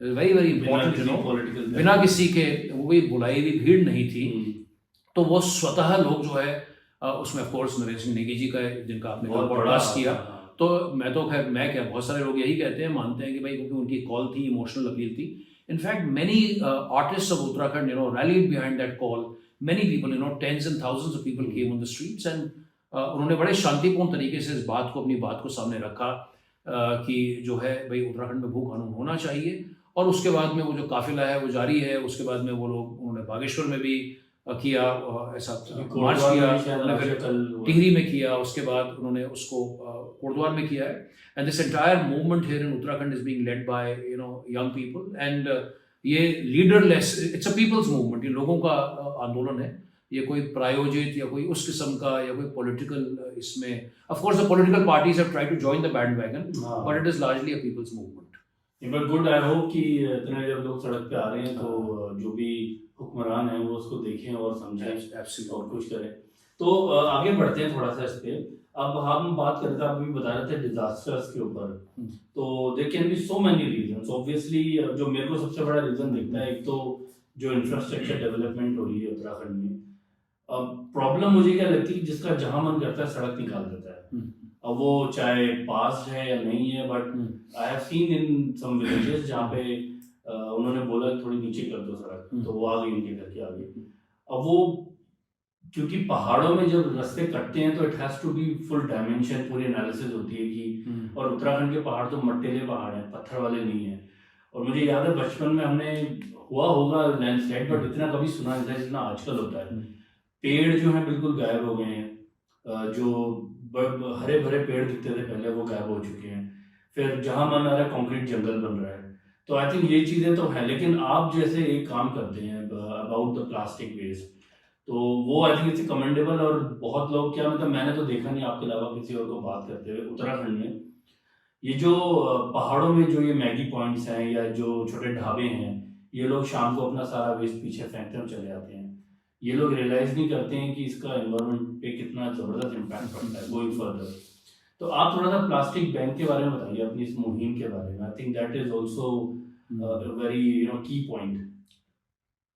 वेरी वेरी इंपॉर्टेंट, बिना किसी के वो भी बुलाई हुई भीड़ नहीं थी, तो वो स्वतः लोग जो है उसमें ऑफ कोर्स नरेंद्र सिंह नेगी जी का है, जिनका आपने पॉडकास्ट किया। तो मैं तो खैर मैं क्या, बहुत सारे लोग यही कहते हैं, मानते हैं कि भाई क्योंकि उनकी कॉल थी, इमोशनल अपील थी। In fact many artist of Uttarakhand rallied behind that call. Many people, tens and thousands of people came on the streets and उन्होंने बड़े शांतिपूर्ण तरीके से इस बात को, अपनी बात को सामने रखा कि जो है भाई उत्तराखंड में भू कानून होना चाहिए। और उसके बाद में वो जो काफिला है वो जारी है। उसके बाद में वो लोग, उन्होंने बागेश्वर में भी किया ऐसा मार्च किया, टिहरी में किया, उसके बाद उन्होंने उसको कोटद्वार में किया है। And this entire movement here in Uttarakhand is being led by young people. And ये leaderless, it's a people's movement, ये लोगों का आंदोलन है। ये कोई प्रायोजित या कोई उस किस्म का या कोई पॉलिटिकल, इसमें of course the political parties have tried to join the bandwagon, but it is largely a people's movement. But good, I hope कि इतने जब लोग सड़क पे आ रहे हैं तो जो भी हुक्मरान है वो उसको देखें और समझें Absolutely. और कुछ करें। तो आगे बढ़ते हैं थोड़ा सा इस पे। अब हम बात कर रहे थे, आप भी बता रहे थे डिजास्टर्स के ऊपर। तो there can be so many reasons obviously. जो मेरे को सबसे बड़ा रीजन दिखता है, एक तो जो इंफ्रास्ट्रक्चर डेवलपमेंट हो रही है उत्तराखंड में। अब प्रॉब्लम मुझे क्या लगती है, जिसका जहां मन करता है सड़क निकाल देता है। अब वो चाहे पास है या नहीं है, but I have seen in some villages जहाँ पे उन्होंने बोला थोड़ी नीचे कर दो सड़क, तो वो आ गई उनके घर के आगे। अब वो क्योंकि पहाड़ों में जब रास्ते कटते हैं तो it has to be full dimension, पूरी एनालिसिस होती है कि और उत्तराखंड के पहाड़ तो मट्टेले पहाड़ हैं, पत्थर वाले नहीं है। और मुझे याद है बचपन में हमने हुआ होगा लैंडस्लाइड, बट इतना कभी सुना नहीं था जितना आजकल होता है। पेड़ जो हैं बिल्कुल गायब हो गए हैं। जो हरे भरे पेड़ दिखते थे पहले वो गायब हो चुके हैं। फिर जहां मन आ रहा है कंक्रीट जंगल बन रहा है। तो आई थिंक ये चीज़ें तो हैं, लेकिन आप जैसे एक काम करते हैं अबाउट द प्लास्टिक वेस्ट, तो वो आई थिंक इट्स कमेंडेबल। और बहुत लोग, क्या मतलब मैंने तो देखा नहीं आपके अलावा किसी और को बात करते हुए उत्तराखंड में, ये जो पहाड़ों में जो ये मैगी पॉइंट्स हैं या जो छोटे ढाबे हैं, ये लोग शाम को अपना सारा वेस्ट पीछे फेंकते और चले जाते हैं। ये लोग रियलाइज नहीं करते हैं कि इसका एनवायरनमेंट पे कितना ज़बरदस्त इम्पैक्ट पड़ता है गोइंग फर्दर। तो आप थोड़ा सा प्लास्टिक बैन के बारे में बताइए, अपनी इस मुहिम के बारे में। I think that is also very की पॉइंट।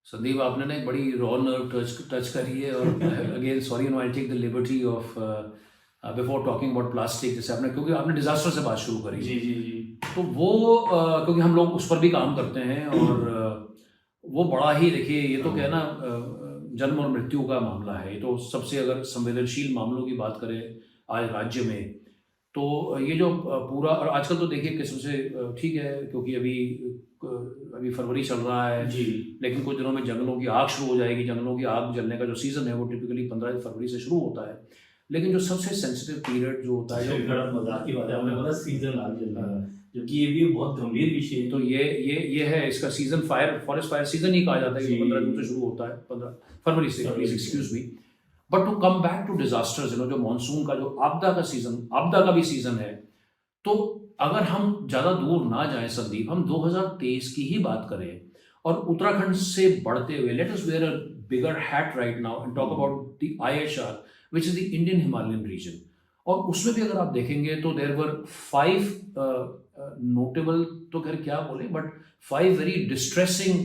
संदीप, आपने ना एक बड़ी रॉ नर्व टच करी है। और again sorry, I take the liberty of before talking about plastic, जैसे आपने, क्योंकि आपने डिजास्टर से बात शुरू करी। जी जी जी। तो वो क्योंकि हम लोग उस पर भी काम करते हैं, और वो बड़ा ही, देखिए ये तो क्या है ना, जन्म और मृत्यु का मामला है। ये तो सबसे, अगर संवेदनशील मामलों की बात करें आज राज्य में, तो ये जो पूरा, और आजकल तो देखिए किस्म से ठीक है, क्योंकि अभी फरवरी चल रहा है जी। लेकिन कुछ दिनों में जंगलों की आग शुरू हो जाएगी। जंगलों की आग जलने का जो सीज़न है वो टिपिकली 15 फरवरी से शुरू होता है। लेकिन जो सबसे सेंसिटिव पीरियड जो होता है, जो मजाक की बात है, हमने बोला सीजन आग जल रहा है, क्योंकि ये भी बहुत गंभीर विषय है। तो ये है इसका सीजन, फॉरेस्ट फायर सीजन ही कहा जाता है, कि 15 जून से शुरू होता है, 15 फरवरी से, please excuse me. But to come back to disasters, जो मॉनसून का, जो आपदा का भी सीजन है, तो अगर हम ज़्यादा दूर ना जाएं संदीप, हम 2023 की ही बात करें और उत्तराखंड से बढ़ते हुए, let us wear a bigger hat right now and talk about the IHR, which is the Indian Himalayan region. और उसमें भी अगर आप देखेंगे तो देयर वर 5 नोटेबल, तो खैर क्या बोले, but 5 very distressing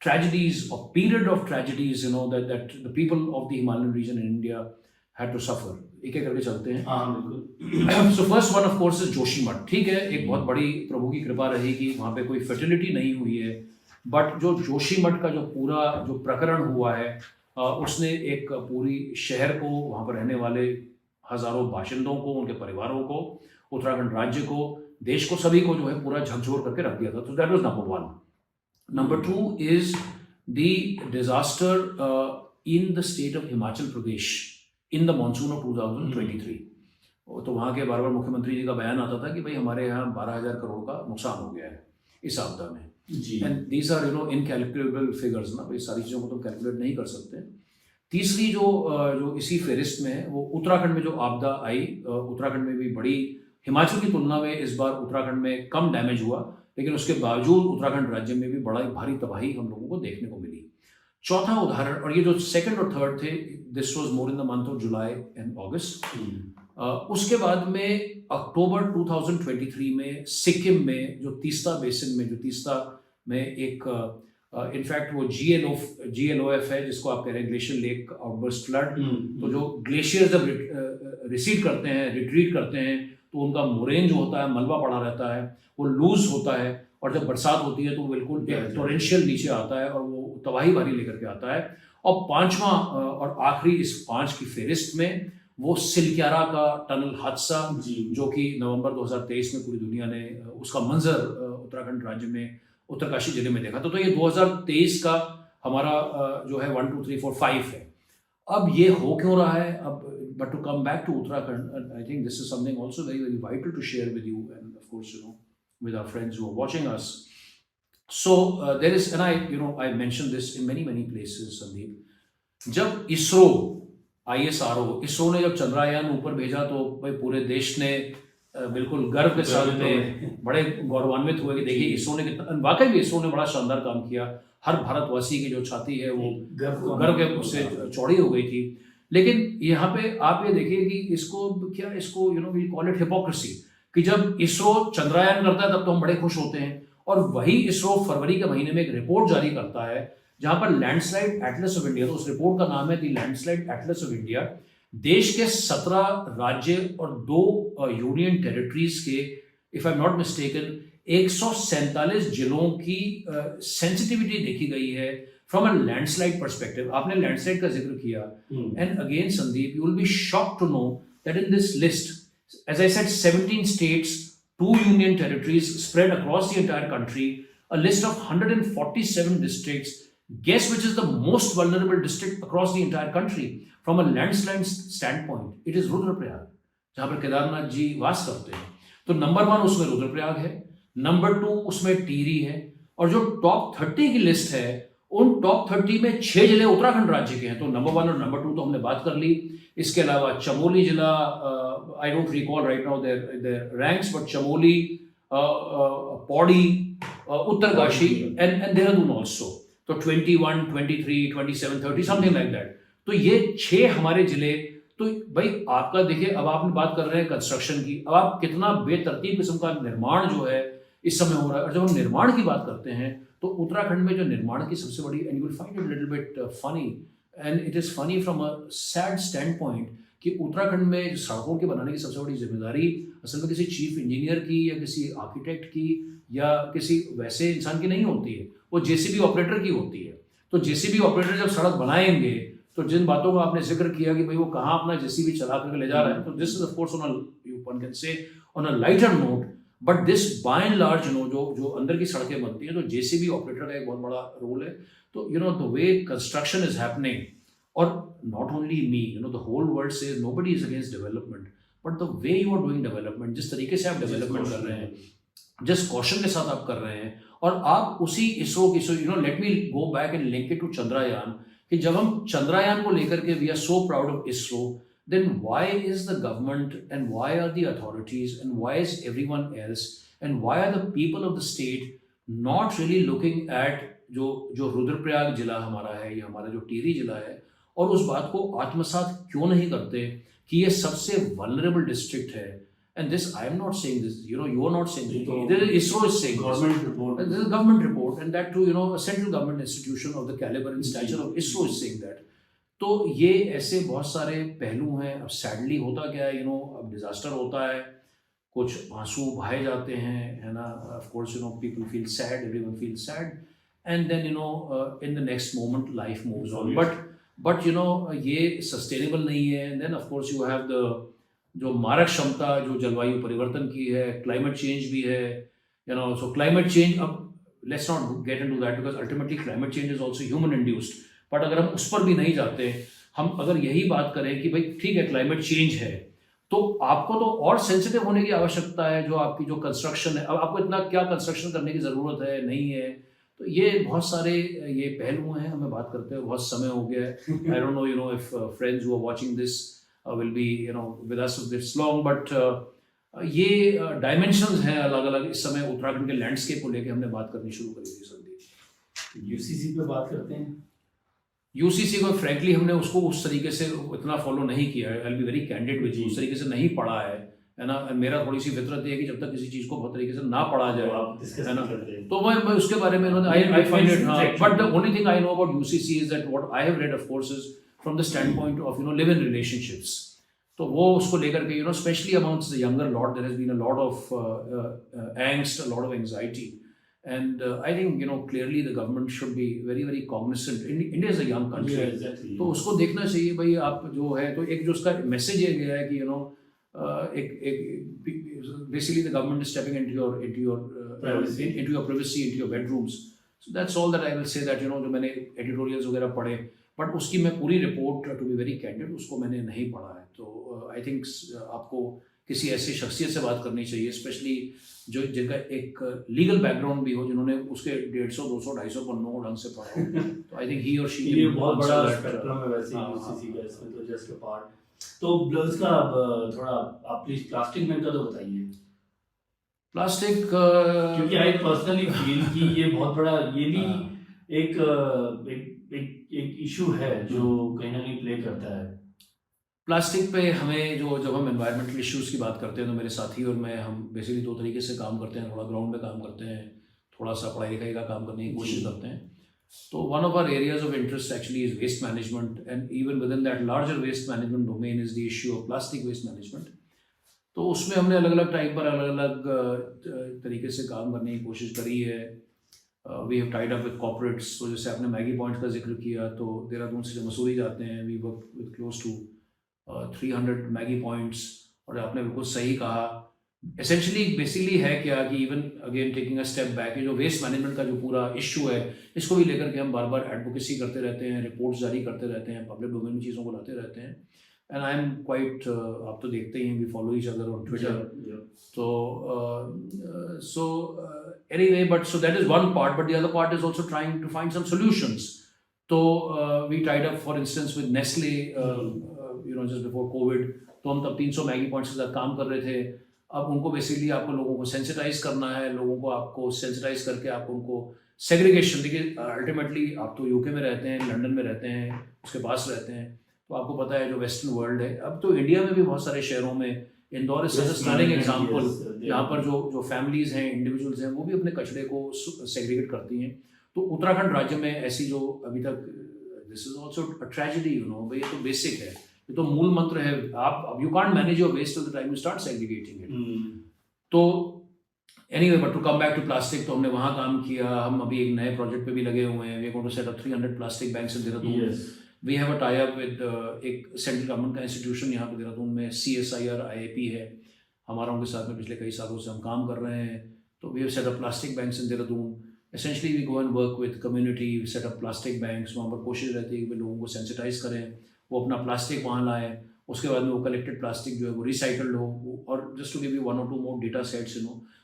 tragedies or period of tragedies, that the people of the Himalayan region in India had to suffer. एक एक करके चलते हैं। हाँ बिल्कुल। So first one of course is Joshimath. ठीक है, एक बहुत बड़ी प्रभु की कृपा रही कि वहाँ पे कोई फर्टिलिटी नहीं हुई है, बट जो जोशीमठ का जो पूरा जो प्रकरण हुआ है, उसने एक पूरी शहर को, वहाँ पर रहने वाले हजारों बाशिंदों को, उनके परिवारों को, उत्तराखंड राज्य को, देश को, सभी को जो है पूरा झकझोर करके रख दिया था। तो that was number 1। Number 2 is the disaster in the state of Himachal Pradesh in the monsoon of 2023। तो वहाँ के बार बार मुख्यमंत्री जी का बयान आता था कि भाई हमारे यहाँ 12,000 करोड़ का नुकसान हो गया है इस आपदा में। And these are incalculable figures ना, भाई सारी चीज़ों को तो कैलकुलेट नहीं कर सकते। तीसरी जो इसी फेरिस्त में है, वो उत्तराखंड में जो आपदा आई, उत्तराखंड में भी बड़ी, हिमाचल की तुलना में इस बार उत्तराखंड में कम डैमेज हुआ, लेकिन उसके बावजूद उत्तराखंड राज्य में भी बड़ा भारी तबाही हम लोगों को देखने को मिली। चौथा उदाहरण, और ये जो सेकंड और थर्ड थे, this was more in the month of July and August. उसके बाद में अक्टूबर 2023 में सिक्किम में जो तीस्ता बेसिन में, एक इनफैक्ट वो GLOF है, जिसको आप कह रहे हैं ग्लेशियर लेक आउटबर्स्ट फ्लड। तो जो ग्लेशियर जब रिसीड करते हैं, रिट्रीट करते हैं, तो उनका मोरेन जो होता है, मलबा पड़ा रहता है, वो लूज होता है, और जब बरसात होती है तो बिल्कुल टोरेंशियल नीचे आता है और वो तबाही भारी लेकर के आता है। और पांचवा और आखिरी इस 5 की फेरिस्त में वो सिलक्यारा का टनल हादसा, जो कि नवंबर 2023 में पूरी दुनिया ने उसका मंजर उत्तराखंड राज्य में उत्तरकाशी जिले में देखा। तो ये 2023 का हमारा जो है 1 2 3 4 5 है। अब ये हो क्यों रहा है? अब but to come back to Uttarakhand, I think this is something also very, very vital to share with you, and of course, with our friends who are watching us. So there is, and I mentioned this in many, many places, Sandeep. जब ISRO ने जब चंद्रयान ऊपर भेजा, तो भाई पूरे देश ने बिल्कुल गर्व के साथ में बड़े गौरवान्वित हुए कि देखिए इसरो ने कितना, वाकई में इसरो ने बड़ा शानदार काम किया। हर भारतवासी की जो छाती है वो गर्व के उससे चौड़ी हो गई थी। लेकिन यहाँ पे आप ये देखिए कि इसको वी कॉल इट हिपोक्रेसी, कि जब इसरो चंद्रयान करता है तब तो हम बड़े खुश होते हैं, और वही इसरो फरवरी के महीने में एक रिपोर्ट जारी करता है जहां पर लैंडस्लाइड एटलस ऑफ इंडिया, तो उस रिपोर्ट का नाम है the landslide atlas of India, देश के 17 राज्य और 2 यूनियन टेरिटरीज के, if I am not mistaken, 147 जिलों की सेंसिटिविटी देखी गई है फ्रॉम अ लैंडस्लाइड परस्पेक्टिव। आपने लैंडस्लाइड का जिक्र किया, and again Sandeep, you will be shocked to know that in this list, as I said, 17 states, 2 union territories spread across the entire country, a list of 147 districts. Guess which is the most vulnerable district across the entire country from a landslide standpoint? It is Rudraprayag, जहाँ पर केदारनाथ जी वास करते हैं। तो नंबर 1 उसमें रुद्रप्रयाग है, नंबर 2 उसमें टिहरी है, और जो टॉप 30 की लिस्ट है उन टॉप 30 में 6 जिले उत्तराखंड राज्य के हैं। तो नंबर 1 और नंबर 2 तो हमने बात कर ली। इसके अलावा चमोली जिला, I don't recall right now their ranks, but Chamoli, Pauri, Uttarkashi and Dehradun also, तो 21, 23, 27, 30 समथिंग लाइक दैट। तो ये 6 हमारे जिले। तो भाई आपका देखिए, अब आप बात कर रहे हैं कंस्ट्रक्शन की, अब आप कितना बेतरतीब किस्म का निर्माण जो है इस समय हो रहा है। और जब हम निर्माण की बात करते हैं तो उत्तराखंड में जो निर्माण की सबसे बड़ी, and you will find it little bit funny, and it is funny from a sad stand point, कि उत्तराखंड में सड़कों के बनाने की सबसे बड़ी जिम्मेदारी असल में किसी चीफ इंजीनियर की या किसी आर्किटेक्ट की या किसी वैसे इंसान की नहीं होती है, वो जेसीबी ऑपरेटर की होती है। तो जेसीबी ऑपरेटर जब सड़क बनाएंगे तो जिन बातों का आपने जिक्र किया कि भाई वो कहाँ अपना जेसीबी चला करके ले जा रहा है, तो this is of course one can say on a lighter note, but this by and large जो अंदर की सड़कें बनती हैं तो जेसीबी ऑपरेटर का एक बहुत बड़ा रोल है। तो the way construction is happening, और not only me, the whole world says nobody is against development, but the way you are doing development, जिस तरीके से आप डेवलपमेंट कर रहे हैं, जिस कौशल के साथ आप कर रहे हैं, और आप उसी इसरो की, let me go back and link it to Chandrayaan, कि जब हम चंद्रयान को लेकर के we are so proud of ISRO, then why is the government and why are the authorities and why is everyone else and why are the people of the state not really looking at जो रुद्रप्रयाग जिला हमारा है या हमारा जो टिहरी जिला है, और उस बात को आत्मसात क्यों नहीं करते कि ये सबसे वल्नरेबल डिस्ट्रिक्ट है। And this I am not saying this, you are not saying, ISRO is saying, government report, and that too central government institution of the calibre and stature of ISRO is saying that. तो ये ऐसे बहुत सारे पहलू हैं। अब सैडली होता क्या है, अब डिजास्टर होता है, कुछ आंसू बहाए जाते हैं, है ना, of course people feel sad, everyone feel sad, and then in the next moment life moves on, but ये सस्टेनेबल नहीं है। Then of course you have जो मारक क्षमता जो जलवायु परिवर्तन की है, क्लाइमेट चेंज भी है, सो क्लाइमेट चेंज, अब let's not get into that because ultimately climate change is also human induced. But अगर हम उस पर भी नहीं जाते, हम अगर यही बात करें कि भाई ठीक है क्लाइमेट चेंज है, तो आपको तो और सेंसिटिव होने की आवश्यकता है। जो आपकी जो कंस्ट्रक्शन है, अब आपको इतना क्या कंस्ट्रक्शन करने की ज़रूरत है, नहीं है, तो ये बहुत सारे ये पहलू हैं। हमें बात करते हैं बहुत समय हो गया है। I don't know if friends who are watching this will be with us this long, but ये डायमेंशंस हैं अलग अलग। इस समय उत्तराखंड के लैंडस्केप को लेकर हमने बात करनी शुरू करी थी संदीप। यूसीसी पे बात करते हैं। यूसीसी को फ्रैंकली हमने उसको उस तरीके से इतना फॉलो नहीं किया है। I will be very candid with you, उस तरीके से नहीं पढ़ा है ना। मेरा थोड़ी सी फितरत है कि जब तक किसी चीज को बहुत तरीके से ना पढ़ा जाए, है ना, तो मैं उसके बारे में I find it, but the only thing I know about UCC is that what I have read of course is from the standpoint of live in relationships. तो वो उसको लेकर के specially amongst the younger lot there has been a lot of angst, a lot of anxiety, and I think clearly the government should be very very cognizant. India is a young country, yeah, exactly. तो उसको देखना चाहिए भाई। आप जो है, तो एक जो उसका मैसेज ये गया है कि basically the government is stepping into your privacy, into your privacy, into your bedrooms. So that's all that I will say, that जो मैंने editorials वगैरह पढ़े, बट उसकी मैं पूरी report to be very candid उसको मैंने नहीं पढ़ा है। तो आई थिंक आपको किसी ऐसी शख्सियत से बात करनी चाहिए, स्पेशली जो जिनका एक लीगल बैकग्राउंड भी हो, जिन्होंने उसके 150, 200, 250 पन्नों को ढंग से पढ़ा हो। तो आई थिंक ही और शी बहुत बड़ा स्पेक्ट्रम है वैसे यूसीसी का, इसमें तो जस्ट अ पार्ट। तो इसका थोड़ा आप प्लीज प्लास्टिक बैन का तो बताइए, प्लास्टिक क्योंकि आई पर्सनली फील कि ये बहुत बड़ा, ये भी एक एक इशू है जो कहीं ना कहीं प्ले करता है। प्लास्टिक पे हमें जो जब हम एनवायरमेंटल इश्यूज़ की बात करते हैं तो मेरे साथी और मैं हम बेसिकली दो तरीके से काम करते हैं, थोड़ा ग्राउंड में काम करते हैं, थोड़ा सा पढ़ाई लिखाई का काम करने की कोशिश करते हैं। तो one of our areas of interest actually is waste management, and even within that larger waste management domain is the issue of plastic waste management. तो उसमें हमने अलग अलग टाइम पर अलग अलग तरीके से काम करने की कोशिश करी है। We have tied up with corporates. तो जैसे आपने मैगी पॉइंट का जिक्र किया, तो देहरादून से जो मसूरी जाते हैं, we work with close to 300 Maggi points. और आपने बिल्कुल सही कहा, एसेंशली बेसिकली है क्या कि even again taking a step back, ये जो वेस्ट मैनेजमेंट का जो पूरा इशू है, इसको भी लेकर के हम बार बार एडवोकेसी करते रहते हैं, रिपोर्ट्स जारी करते रहते हैं, पब्लिक डोमेन में चीज़ों को लाते रहते हैं। एंड आई एम क्वाइट, आप तो देखते ही हैं, we follow each other on Twitter. So anyway, but so that is one part, but the other part is also trying to find some solutions. So we tied up, for instance, with Nestle, just before COVID. तो हम तब 300 मैगी पॉइंट्स के साथ काम कर रहे थे। अब उनको बेसिकली आपको लोगों को सेंसिटाइज करना है, लोगों को आपको सेंसिटाइज करके आप उनको सेग्रीगेशन, देखिए अल्टीमेटली आप तो यूके में रहते हैं, लंदन में रहते हैं, उसके पास रहते हैं, तो आपको पता है जो वेस्टर्न वर्ल्ड है, अब तो इंडिया में भी बहुत सारे शहरों में, Indore is such a stunning example, यहाँ पर जो फैमिलीज हैं, इंडिविजुअल्स हैं, वो भी अपने कचरे को सेग्रीगेट करती हैं। तो उत्तराखंड राज्य में ऐसी जो अभी तक, this is also a tragedy, भाई ये तो बेसिक है, ये तो मूल मंत्र है। आप you can't manage your waste till the time you start segregating it. तो anyway, but to come back to plastic, तो हमने वहाँ काम किया। हम अभी एक नए प्रोजेक्ट पे भी लगे हुए हैं, we are going to set up 300 plastic banks in Dehradun. We have a tie up with एक सेंट्रल गवर्नमेंट का इंस्टीट्यूशन यहाँ पे देहरादून में, CSIR IAP है हमारा, उनके साथ में पिछले कई सालों से हम काम कर रहे हैं। तो we have set up plastic banks in Dehradun. Essentially we go and work with community, we set up plastic banks. वहाँ पर कोशिश रहती है कि लोगों को सेंसिटाइज करें, वो अपना प्लास्टिक वहाँ लाएँ, उसके बाद में वो कलेक्टेड प्लास्टिक जो है वो रिसाइकल्ड हो। और just to give you 1 or 2 more data sets,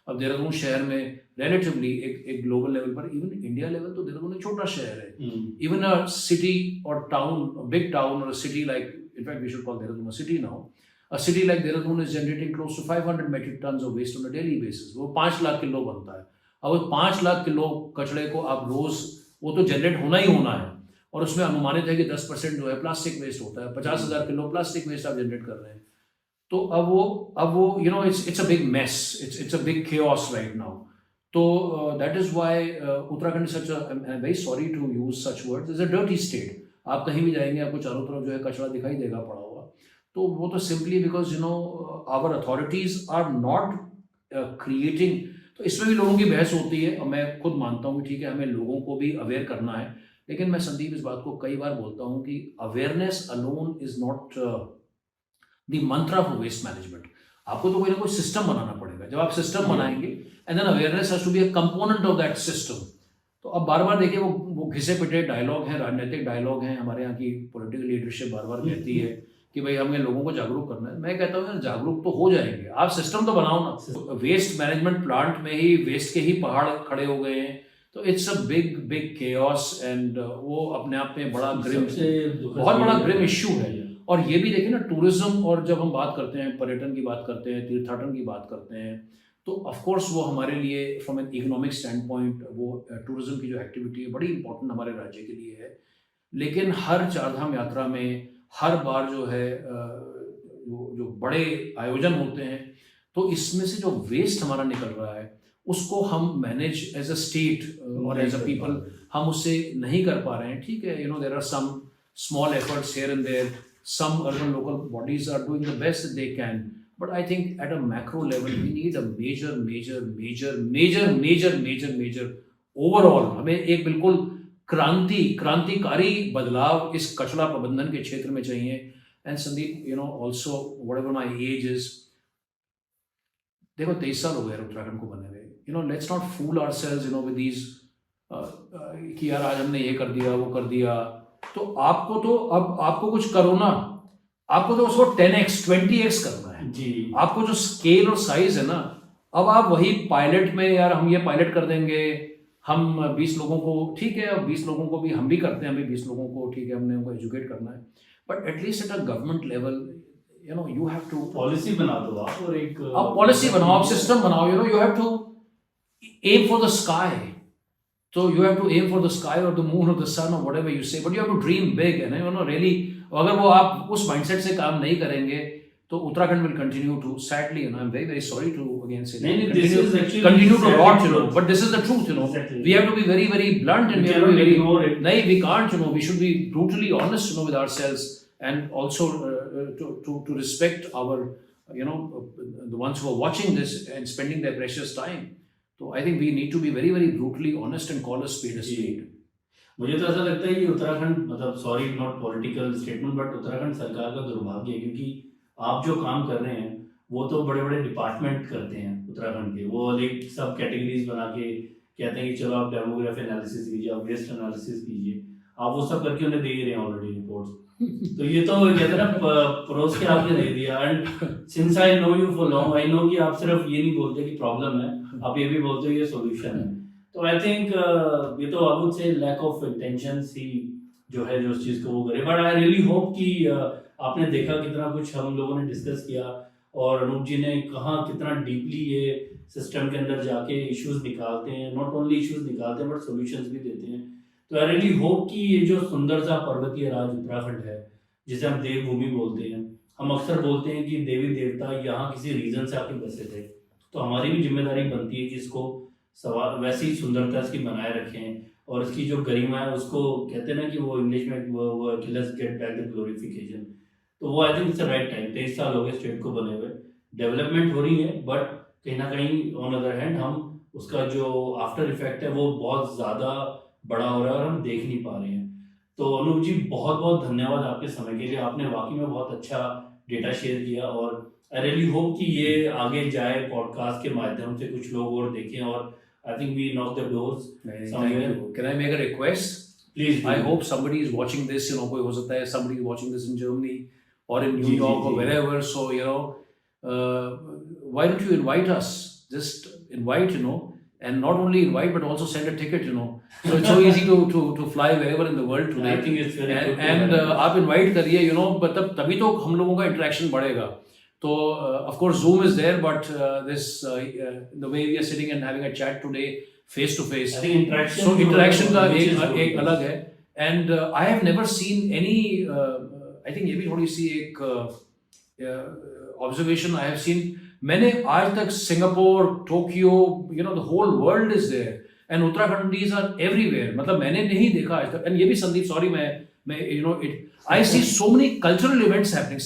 अब देहरादून शहर में रिलेटिवली एक ग्लोबल लेवल पर, इवन इंडिया लेवल, तो देहरादून एक छोटा शहर है। इवन अ सिटी और टाउन, बिग टाउन और city like, in fact we should call Dehradun a city now, a city like Dehradun is generating close to 500 metric tons of waste on a daily basis. वो 5 लाख किलो बनता है। अब 5 लाख किलो कचड़े को आप रोज, वो तो जनरेट होना ही होना है, और उसमें अनुमानित है कि 10% जो है प्लास्टिक वेस्ट होता है। 50,000 किलो प्लास्टिक वेस्ट आप जनरेट कर रहे हैं। तो अब वो it's a big mess, it's a big chaos right now. तो that is why Uttarakhand such a, I am very sorry to use such words, is a dirty state. आप कहीं भी जाएंगे आपको चारों तरफ जो है कचरा दिखाई देगा पड़ा हुआ। तो वो तो simply because our authorities are not creating. तो इसमें भी लोगों की बहस होती है, और मैं खुद मानता हूँ कि ठीक है, हमें लोगों को भी अवेयर करना है, लेकिन मैं संदीप इस बात को कई बार बोलता हूँ कि awareness alone is not the मंत्र ऑफ वेस्ट मैनेजमेंट। आपको तो कोई ना कोई सिस्टम बनाना पड़ेगा। जब आप सिस्टम बनाएंगे, and then awareness has to be a component of that system. तो अब बार बार देखिए, वो घिसे पिटे डायलॉग हैं, राजनीतिक डायलॉग हैं, हमारे यहाँ की पॉलिटिकल लीडरशिप बार बार कहती है कि भाई हमें लोगों को जागरूक करना है। मैं कहता हूँ जागरूक तो हो जाएंगे, आप सिस्टम तो बनाओ ना। वेस्ट मैनेजमेंट प्लांट में ही वेस्ट के ही पहाड़ खड़े हो गए हैं, तो it's a big big chaos, and वो अपने आप में बड़ा ग्रिम, बहुत बड़ा ग्रिम इश्यू है। और ये भी देखिए ना, टूरिज्म, और जब हम बात करते हैं पर्यटन की बात करते हैं, तीर्थाटन की बात करते हैं, तो ऑफ कोर्स वो हमारे लिए from an economic stand point, वो टूरिज्म की जो एक्टिविटी है बड़ी इंपॉर्टेंट हमारे राज्य के लिए है। लेकिन हर चारधाम यात्रा में हर बार जो है जो बड़े आयोजन होते हैं, तो इसमें से जो वेस्ट हमारा निकल रहा है उसको हम मैनेज एज अ स्टेट और एज अ पीपल हम उससे नहीं कर पा रहे हैं। ठीक है, there are some small efforts here and there, some urban local bodies are doing the best that they can, but I think at a macro level we need a major overall, हमें एक बिल्कुल क्रांतिकारी बदलाव इस कचरा प्रबंधन के क्षेत्र में चाहिए। And Sandeep, also whatever my age is, देखो 23 साल हो गए उत्तराखंड को बने हुए। Let's not fool ourselves with these कि यार आज हमने ये कर दिया, वो कर दिया। तो अब आपको कुछ करो ना, आपको तो उसको 10x 20x करना है जी। आपको जो स्केल और साइज है ना, अब आप वही पायलट में, यार हम ये पायलट कर देंगे, हम 20 लोगों को, ठीक है, अब 20 लोगों को भी हम भी करते हैं, हमें 20 लोगों को, ठीक है, हमने उनको एजुकेट करना है, but at least at a government level you know, you have to policy बना दो आप और एक पॉलिसी बनाओ, आप सिस्टम बनाओ, you know, you have to aim for the sky. So you have to aim for the sky or the moon or the sun or whatever you say, but you have to dream big, and you know, really, अगर वो आप उस mindset से काम नहीं करेंगे तो Uttarakhand will continue to, sadly, you know, I'm very sorry to again say that, नहीं, this is actually continue to sad rot, you know, truth. but this is the truth, you know. Exactly. We have to be very blunt, and We we have to be cannot very, ignore it. nahi, we can't, you know, we should be brutally honest, you know, with ourselves, and also to respect our, you know, the ones who are watching this and spending their precious time. So I think we need to be very brutally honest and call a spade a spade. मुझे तो ऐसा लगता है कि उत्तराखंड, मतलब sorry not political statement, but Uttarakhand सरकार का दुर्भाग्य है, क्योंकि आप जो काम कर रहे हैं वो तो बड़े बड़े डिपार्टमेंट करते हैं उत्तराखंड के, वो एक सब कैटेगरीज बना के कहते हैं कि चलो आप डेमोग्राफी एनालिसिस कीजिए, आप वेस्ट एनालिसिस कीजिए, आप वो सब करके उन्हें दे ही रहे हैं ऑलरेडी रिपोर्ट्स। तो ये तो कहते हैं ना, परोस के आपने दे दिया। And since I know you for long, I know कि आप सिर्फ ये नहीं बोलते कि प्रॉब्लम है, आप ये भी बोलते हो ये सॉल्यूशन है। तो आई थिंक ये तो I would say lack of intention ही जो है जो उस चीज़ को वो करे। बट आई रियली होप कि आपने देखा कितना कुछ हम लोगों ने डिस्कस किया, और अनूप जी ने कहा कितना डीपली ये सिस्टम के अंदर जाके इश्यूज निकालते हैं, नॉट ओनली इश्यूज निकालते हैं बट सॉल्यूशंस भी देते हैं। तो आई रियली होप कि ये जो सुंदर सा पर्वतीय राज उत्तराखंड है, जिसे हम देवभूमि बोलते हैं, हम अक्सर बोलते हैं कि देवी देवता यहाँ किसी रीजन से आके बसे थे, तो हमारी भी जिम्मेदारी बनती है कि इसको वैसी सुंदरता इसकी बनाए रखें, और इसकी जो गरिमा है उसको कहते हैं ना कि वो इंग्लिश में वो let's get back the glorification. तो वो I think it's right time. 23 साल हो गए स्टेट को बने हुए, डेवलपमेंट हो रही है, बट कहीं ना कहीं ऑन अदर हैंड हम उसका जो आफ्टर इफेक्ट है वो बहुत ज़्यादा बड़ा हो रहा है और हम देख नहीं पा रहे हैं। तो अनूप जी बहुत बहुत धन्यवाद आपके समय के लिए, आपने वाकई में बहुत अच्छा डेटा शेयर किया, और आई रियली होप कि ये आगे जाए पॉडकास्ट के माध्यम से, कुछ लोग और देखें, और I think we knock the doors somewhere. Can I make a request? Please do. I hope somebody is watching this, you know, कोई हो सकता है somebody is watching this in Germany or in New York or wherever, so you know, why don't you invite us? Just invite, you know, and not only invite but also send a ticket, you know. So it's so easy to fly wherever in the world today. I think it's very good. And आप invite करिए, you know, मतलब तभी तो हम लोगों का interaction बढ़ेगा। So of course Zoom is there, but this the way we are sitting and having a chat today face to face. I think interaction. So interaction का एक अलग है, and I have never seen any. I think ये भी थोड़ी सी एक observation I have seen. मैंने आज तक Singapore, Tokyo, you know, the whole world is there, and Uttarakhandis are everywhere. मतलब मैंने नहीं देखा आज तक, and ये भी संदीप, sorry, मैं you know it. I see so many cultural events happening.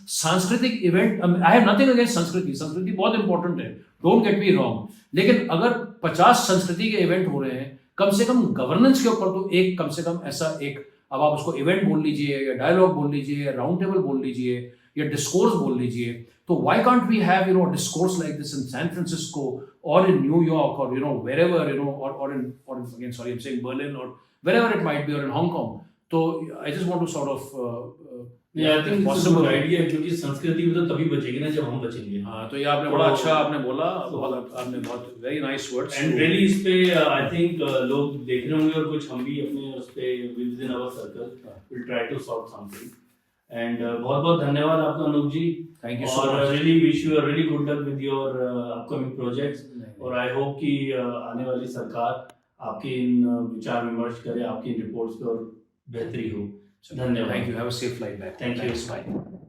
सांस्कृतिक event, I have nothing against संस्कृति बहुत इंपॉर्टेंट है, don't get me wrong, लेकिन अगर 50 संस्कृति के इवेंट हो रहे हैं, कम से कम गवर्नेंस के ऊपर तो एक कम से कम ऐसा एक, अब आप उसको इवेंट बोल लीजिए या डायलॉग बोल लीजिए या राउंड टेबल बोल लीजिए या डिस्कोर्स बोल लीजिए, तो why can't we have, you know, discourse like this in San Francisco or in New York or, you know, wherever, you know, or in again, sorry, I'm saying Berlin or wherever it might be, or in Hong Kong. So I just want to sort of I think possible idea, क्योंकि संस्कृति भी तो तभी बचेगी ना जब हम बचेंगे। हाँ, तो ये आपने बड़ा अच्छा आपने बोला, आपने बहुत very nice words. And really इस पे I think लोग देख रहे होंगे, और कुछ हम भी अपने उस पे within our circle will try to sort something. And बहुत बहुत धन्यवाद आपका अनूप जी। Thank you so much. और really wish you a really good luck with your upcoming projects. और I hope कि आने वाली सरकार आपके इन विचार विमर्श करे, आपकी इन रिपोर्ट्स पे और बेहतरी हो। धन्यवाद। Thank you. Have a safe flight back. Thank you. Bye.